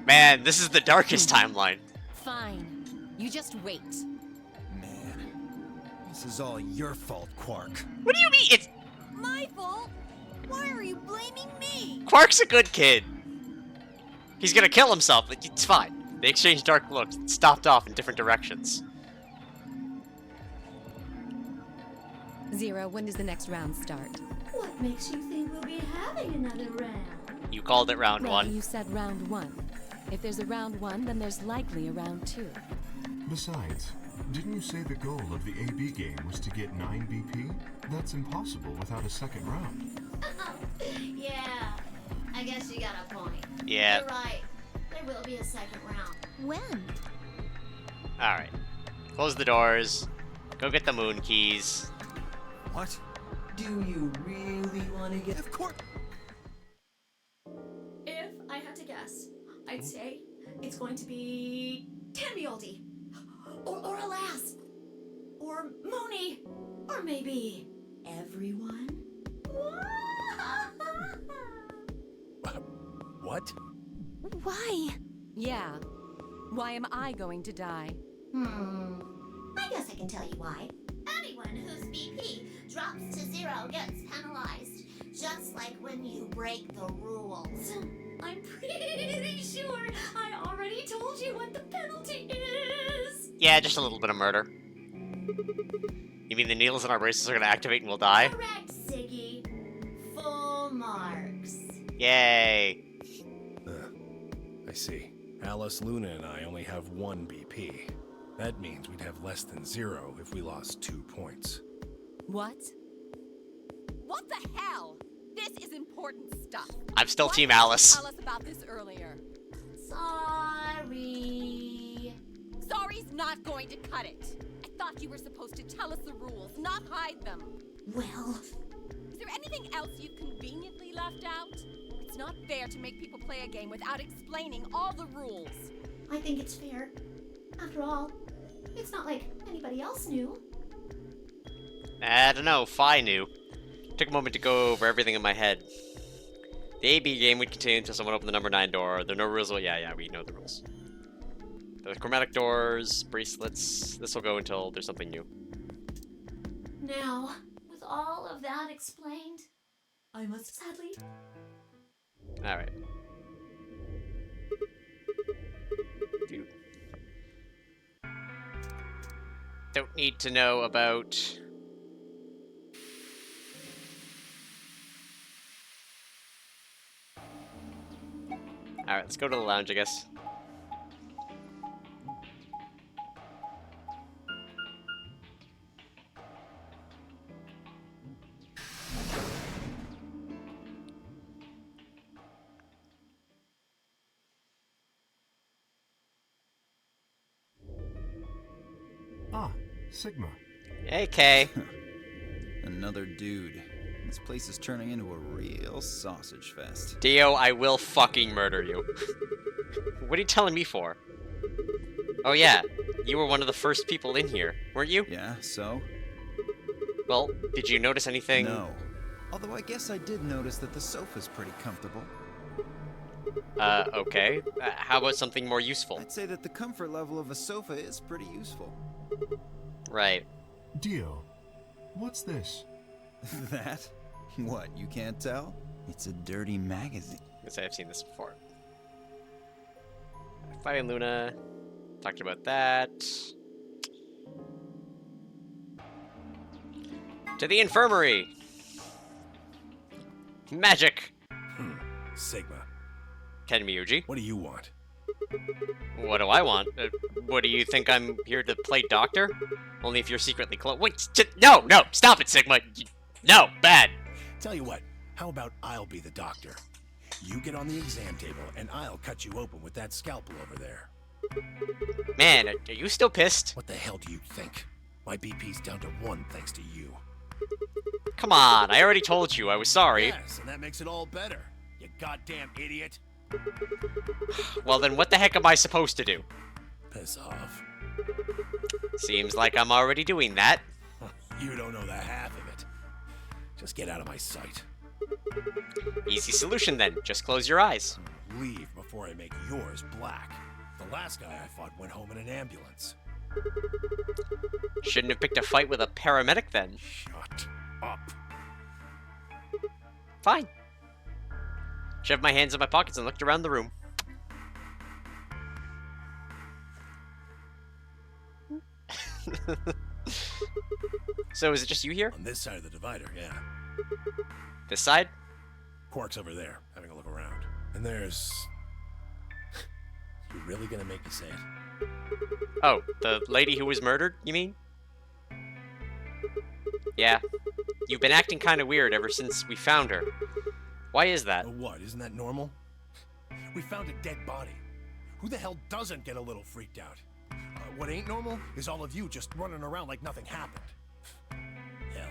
Man, this is the darkest timeline. Fine. You just wait. Man, this is all your fault, Quark. What do you mean? It's— My fault? Why are you blaming me? Quark's a good kid. He's gonna kill himself, but it's fine. They exchanged dark looks and stopped off in different directions. Zero, when does the next round start? What makes you think we'll be having another round? You called it round Well, 1. you said round 1. If there's a round 1, then there's likely a round 2. Besides, didn't you say the goal of the AB game was to get 9 BP? That's impossible without a second round. Yeah, I guess you got a point. Yeah. You're right. There will be a second round. When? Alright. Close the doors. Go get the moon keys. What? Do you really want to get? Of course. If I had to guess, I'd say it's going to be Tambioldi, or Alas, or Mooney, or maybe everyone. What? Why? Yeah. Why am I going to die? I guess I can tell you why. Anyone whose BP drops to 0 gets penalized, just like when you break the rules. I'm pretty sure I already told you what the penalty is. Yeah, just a little bit of murder. You mean the needles in our bracelets are gonna activate and we'll die? Correct, Siggy. Full marks. Yay! I see. Alice, Luna, and I only have 1 BP. That means we'd have less than 0 if we lost 2 points. What? What the hell? This is important stuff. I'm still Why Team didn't you Alice. Tell us about this earlier. Sorry. Sorry's not going to cut it. I thought you were supposed to tell us the rules, not hide them. Well, Is there anything else you've conveniently left out? It's not fair to make people play a game without explaining all the rules. I think it's fair. After all, it's not like anybody else knew. I don't know, Fi knew. Took a moment to go over everything in my head. The AB game would continue until someone opened the number 9 door. There are no rules. Well, yeah, we know the rules. The chromatic doors, bracelets. This will go until there's something new. Now, with all of that explained, I must sadly. Alright. Dude. Don't need to know about... Alright, let's go to the lounge, I guess. Ah, Sigma. Hey, Kay. Another dude. This place is turning into a real sausage fest. Dio, I will fucking murder you. What are you telling me for? Oh yeah, you were one of the first people in here, weren't you? Yeah, so? Well, did you notice anything? No. Although I guess I did notice that the sofa's pretty comfortable. Okay. How about something more useful? I'd say that the comfort level of a sofa is pretty useful. Right. Dio, what's this? That? What, you can't tell? It's a dirty magazine. Guess I've seen this before. Fi and Luna talked about that. To the infirmary! Magic! Sigma, Ken Miyuji. what do you want? What do I want? What do you think I'm here to play doctor? Only if you're secretly close. Wait, no, stop it, Sigma. No, bad. Tell you what, how about I'll be the doctor? You get on the exam table, and I'll cut you open with that scalpel over there. Man, are you still pissed? What the hell do you think? My BP's down to 1 thanks to you. Come on, I already told you I was sorry. Yes, and that makes it all better. You goddamn idiot. Well, then what the heck am I supposed to do? Piss off. Seems like I'm already doing that. You don't know the half of it. Just get out of my sight. Easy solution then. Just close your eyes. Leave before I make yours black. The last guy I fought went home in an ambulance. Shouldn't have picked a fight with a paramedic then. Shut up. Fine. Shoved my hands in my pockets and looked around the room. So is it just you here? On this side of the divider, yeah. This side? Quark's over there, having a look around. And there's... You really gonna make me say it? Oh, the lady who was murdered, you mean? Yeah. You've been acting kind of weird ever since we found her. Why is that? What, isn't that normal? We found a dead body. Who the hell doesn't get a little freaked out? What ain't normal is all of you just running around like nothing happened. Hell,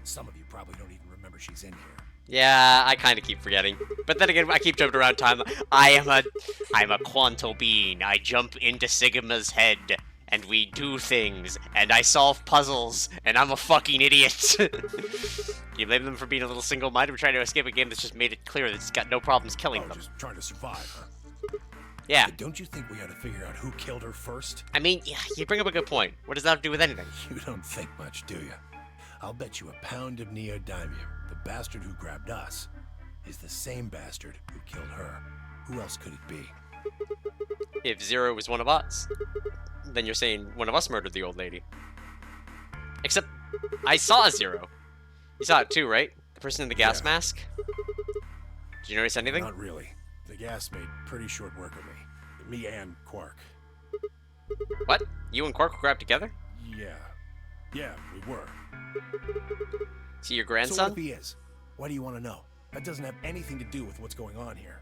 some of you probably don't even remember she's in here. Yeah, I kind of keep forgetting. But then again, I keep jumping around time. I'm a quantal being. I jump into Sigma's head, and we do things, and I solve puzzles, and I'm a fucking idiot. You blame them for being a little single-minded? We're trying to escape a game that's just made it clear that it's got no problems killing them. Just trying to survive, huh? Yeah. But don't you think we ought to figure out who killed her first? I mean, yeah, you bring up a good point. What does that have to do with anything? You don't think much, do you? I'll bet you a pound of neodymium the bastard who grabbed us is the same bastard who killed her. Who else could it be? If Zero was one of us, then you're saying one of us murdered the old lady. Except, I saw Zero. You saw it too, right? The person in the gas mask? Did you notice anything? Not really. The gas made pretty short work of me. Me and Quark. What? You and Quark were grabbed together? Yeah. Yeah, we were. See your So grandson? what if he is? Why do you want to know? That doesn't have anything to do with what's going on here.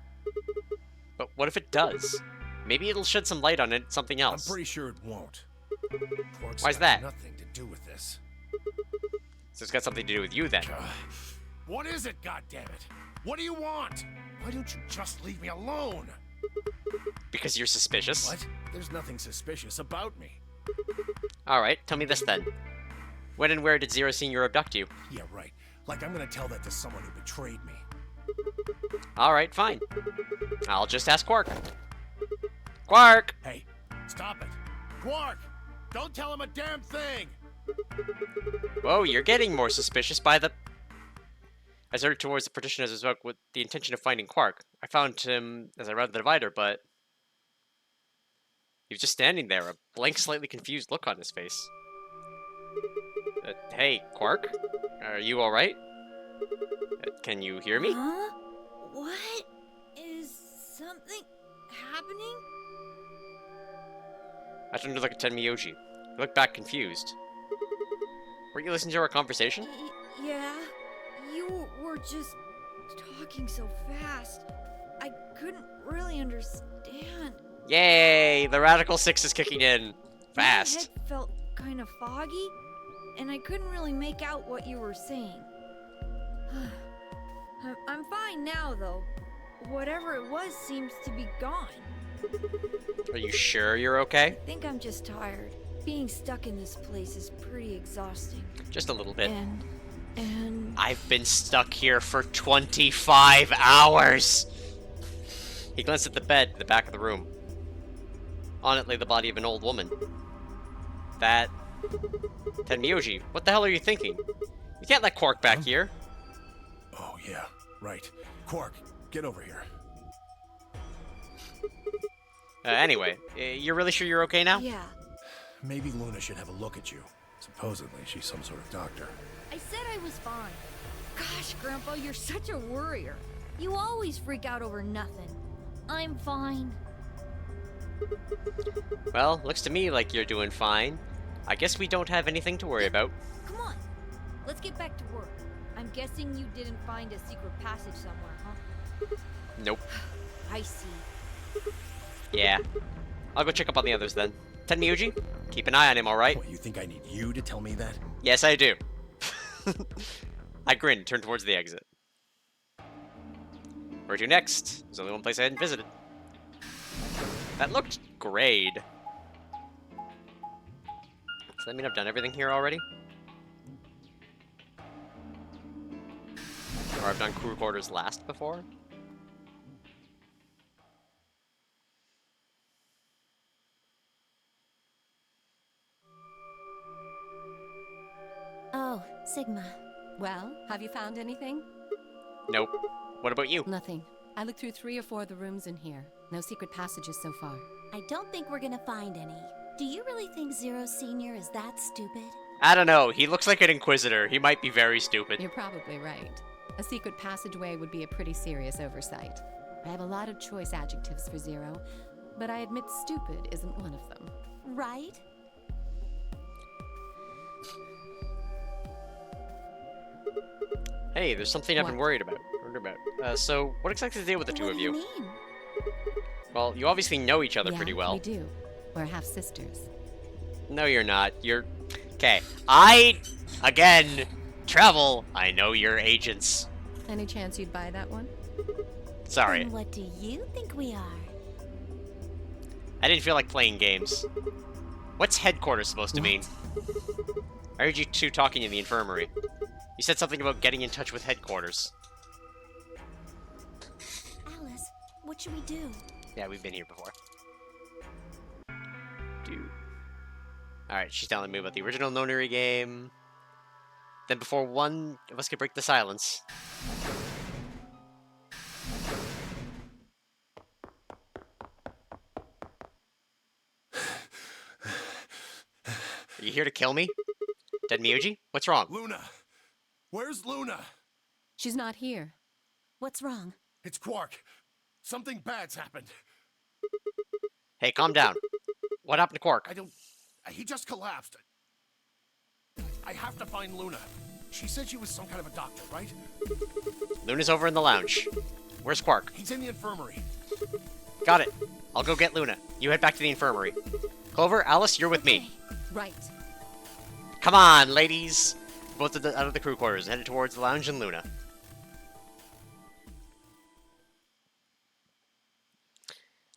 But what if it does? Maybe it'll shed some light on it, something else. I'm pretty sure it won't. Quark's Why's got that? Nothing to do with this. So it's got something to do with you then. What is it, goddammit? What do you want? Why don't you just leave me alone? Because you're suspicious? What? There's nothing suspicious about me. Alright, tell me this then. When and where did Zero Senior abduct you? Yeah, right. Like I'm gonna tell that to someone who betrayed me. Alright, fine. I'll just ask Quark. Quark! Hey, stop it. Quark! Don't tell him a damn thing! Whoa, you're getting more suspicious by the... I started towards the partition as I spoke with the intention of finding Quark. I found him as I read the divider, but... he was just standing there, a blank, slightly confused look on his face. Hey, Quark? Are you alright? Can you hear me? Huh? What? Is something happening? I turned to look at Tenmyoji. He looked back confused. Weren't you listening to our conversation? Yeah. You were just talking so fast. I couldn't really understand. Yay! The Radical 6 is kicking in. Fast. My head felt kind of foggy, and I couldn't really make out what you were saying. I'm fine now, though. Whatever it was seems to be gone. Are you sure you're okay? I think I'm just tired. Being stuck in this place is pretty exhausting. Just a little bit. And... I've been stuck here for 25 hours! He glanced at the bed in the back of the room. On it lay the body of an old woman. That... Tenmyoji, what the hell are you thinking? You can't let Quark back here. Oh, yeah, right. Quark, get over here. Anyway, you're really sure you're okay now? Yeah. Maybe Luna should have a look at you. Supposedly, she's some sort of doctor. I said I was fine. Gosh, Grandpa, you're such a worrier. You always freak out over nothing. I'm fine. Well, looks to me like you're doing fine. I guess we don't have anything to worry about. Come on, let's get back to work. I'm guessing you didn't find a secret passage somewhere, huh? Nope. I see. Yeah. I'll go check up on the others then. Tenmyoji, keep an eye on him, alright? What, you think I need you to tell me that? Yes, I do. I grinned, turned towards the exit. Where to next? There's only one place I hadn't visited. That looked great. Does that mean I've done everything here already? Or I've done crew quarters last before? Oh, Sigma. Well, have you found anything? Nope. What about you? Nothing. I looked through 3 or 4 of the rooms in here. No secret passages so far. I don't think we're gonna find any. Do you really think Zero Senior is that stupid? I don't know. He looks like an Inquisitor. He might be very stupid. You're probably right. A secret passageway would be a pretty serious oversight. I have a lot of choice adjectives for Zero, but I admit stupid isn't one of them. Right? Hey, there's something I've been What? worried about. So, what exactly is the deal with the two What of do you? you mean? Well, you obviously know each other Yeah, pretty well. we do. We're half sisters. No, you're not. You're... Okay. Again, travel. I know your agents. Any chance you'd buy that one? Sorry. And what do you think we are? I didn't feel like playing games. What's headquarters supposed to mean? I heard you two talking in the infirmary. You said something about getting in touch with headquarters. Alice, what should we do? Yeah, we've been here before. Dude. Alright, she's telling me about the original Nonary game. Then before one of us could break the silence... Are you here to kill me? Dead Miyoji? What's wrong? Luna! Where's Luna? She's not here. What's wrong? It's Quark. Something bad's happened. Hey, calm down. What happened to Quark? He just collapsed. I have to find Luna. She said she was some kind of a doctor, right? Luna's over in the lounge. Where's Quark? He's in the infirmary. Got it. I'll go get Luna. You head back to the infirmary. Clover, Alice, you're with me. Right. Come on, ladies! Both out of the crew quarters, headed towards the lounge and Luna.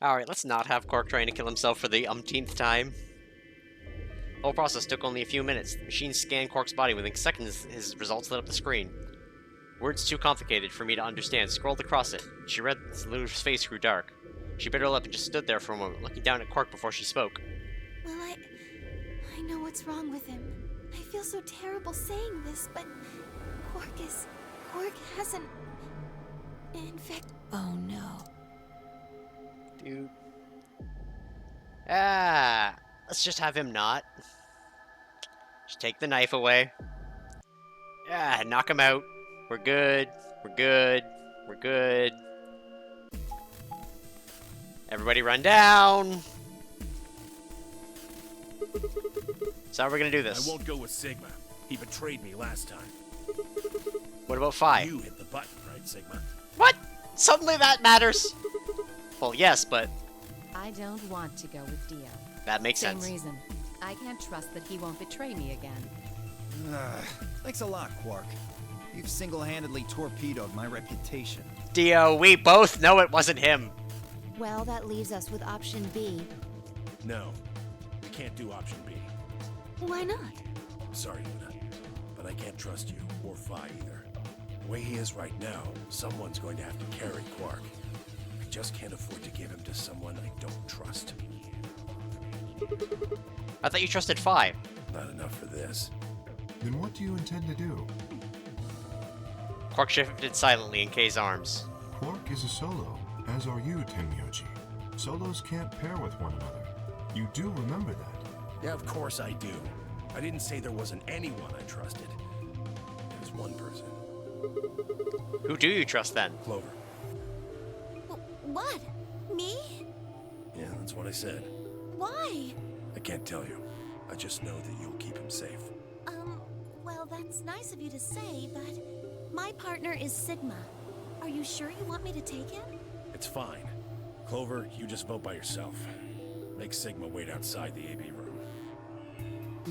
Alright, let's not have Quark trying to kill himself for the umpteenth time. The whole process took only a few minutes. The machine scanned Quark's body. Within seconds, his results lit up the screen. Words too complicated for me to understand scrolled across it. She read Luna's face grew dark. She bit her lip and just stood there for a moment, looking down at Quark before she spoke. Well, I know what's wrong with him. I feel so terrible saying this, but Quark hasn't... In fact... Oh no. Dude. Let's just have him not. Just take the knife away. Knock him out. We're good. We're good. We're good. Everybody run down. So how are we gonna do this? I won't go with Sigma. He betrayed me last time. What about Phi? You hit the button, right, Sigma? What? Suddenly that matters? Well, yes, but... I don't want to go with Dio. That makes Same sense. reason. I can't trust that he won't betray me again. Thanks a lot, Quark. You've single-handedly torpedoed my reputation. Dio, we both know it wasn't him. Well, that leaves us with option B. No, we can't do option B. Why not? Sorry, Luna, but I can't trust you, or Phi either. The way he is right now, someone's going to have to carry Quark. I just can't afford to give him to someone I don't trust. I thought you trusted Phi. Not enough for this. Then what do you intend to do? Quark shifted silently in Kay's arms. Quark is a solo, as are you, Tenmyoji. Solos can't pair with one another. You do remember that. Yeah, of course I do. I didn't say there wasn't anyone I trusted. There's one person. Who do you trust then? Clover. What? Me? Yeah, that's what I said. Why? I can't tell you. I just know that you'll keep him safe. Well, that's nice of you to say, but my partner is Sigma. Are you sure you want me to take him? It's fine. Clover, you just vote by yourself. Make Sigma wait outside the AB room.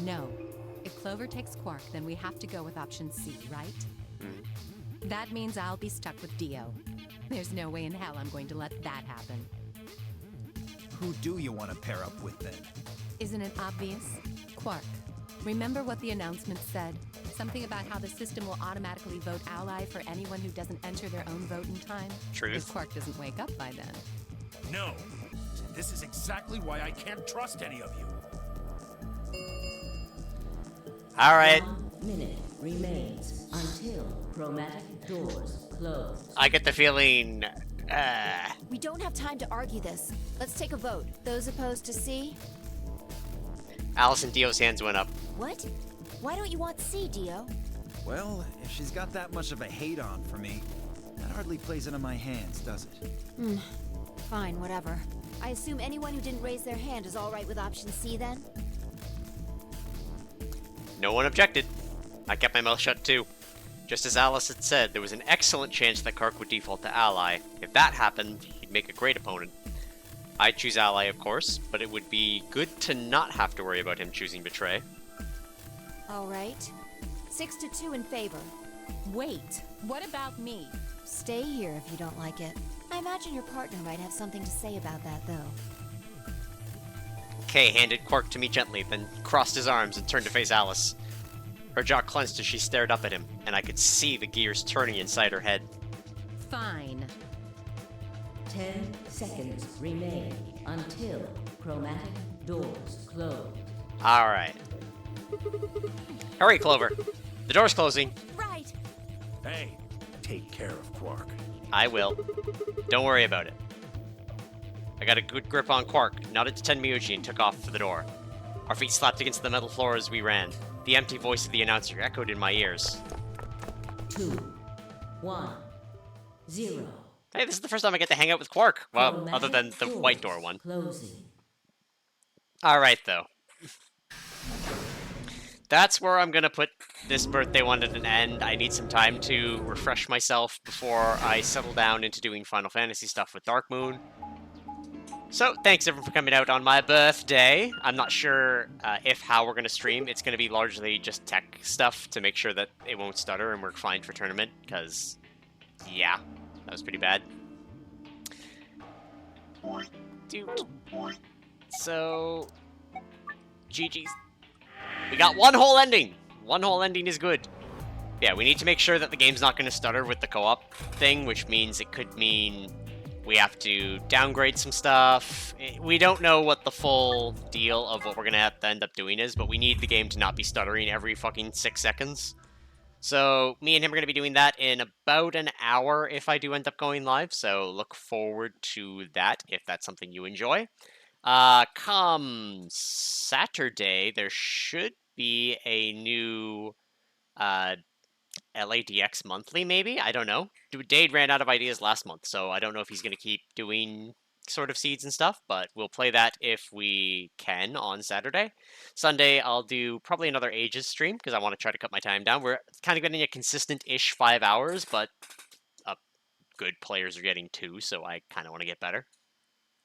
No. If Clover takes Quark, then we have to go with option C, right? That means I'll be stuck with Dio. There's no way in hell I'm going to let that happen. Who do you want to pair up with then? Isn't it obvious? Quark. Remember what the announcement said? Something about how the system will automatically vote ally for anyone who doesn't enter their own vote in time? Truth. If Quark doesn't wake up by then. No! This is exactly why I can't trust any of you. Alright. 1 minute remains until chromatic doors close. I get the feeling... We don't have time to argue this. Let's take a vote. Those opposed to C? Alice and Dio's hands went up. What? Why don't you want C, Dio? Well, if she's got that much of a hate-on for me, that hardly plays into my hands, does it? Fine, whatever. I assume anyone who didn't raise their hand is all right with option C then? No one objected. I kept my mouth shut too. Just as Alice had said, there was an excellent chance that Quark would default to ally. If that happened, he'd make a great opponent. I'd choose Ally, of course, but it would be good to not have to worry about him choosing Betray. All right. 6-2 in favor. Wait, what about me? Stay here if you don't like it. I imagine your partner might have something to say about that, though. Kay handed Quark to me gently, then crossed his arms and turned to face Alice. Her jaw clenched as she stared up at him, and I could see the gears turning inside her head. Fine. 10 seconds remain until chromatic doors close. Alright. Hurry, Clover. The door's closing. Right. Hey, take care of Quark. I will. Don't worry about it. I got a good grip on Quark, nodded to Tenmyuji, and took off for the door. Our feet slapped against the metal floor as we ran. The empty voice of the announcer echoed in my ears. 2, 1, 0. Hey, this is the first time I get to hang out with Quark. Well, Chromatic other than the doors white door one. Closing. Alright, though. That's where I'm gonna put this birthday one at an end. I need some time to refresh myself before I settle down into doing Final Fantasy stuff with Dark Moon. So, thanks everyone for coming out on my birthday. I'm not sure how we're going to stream. It's going to be largely just tech stuff to make sure that it won't stutter and work fine for tournament, because, yeah, that was pretty bad. So, GG's. We got one whole ending. One whole ending is good. Yeah, we need to make sure that the game's not going to stutter with the co-op thing, which means it could mean we have to downgrade some stuff. We don't know what the full deal of what we're going to have to end up doing is, but we need the game to not be stuttering every fucking 6 seconds. So, me and him are going to be doing that in about an hour if I do end up going live, so look forward to that if that's something you enjoy. Come Saturday, there should be a new LADX monthly, maybe? I don't know. Dade ran out of ideas last month, so I don't know if he's going to keep doing sort of seeds and stuff, but we'll play that if we can on Saturday. Sunday, I'll do probably another Ages stream, because I want to try to cut my time down. We're kind of getting a consistent-ish 5 hours, but good players are getting 2, so I kind of want to get better.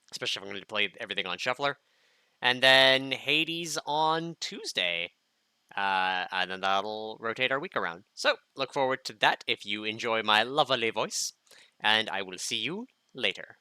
Especially if I'm going to play everything on Shuffler. And then Hades on Tuesday. And then that'll rotate our week around. So, look forward to that if you enjoy my lovely voice. And I will see you later.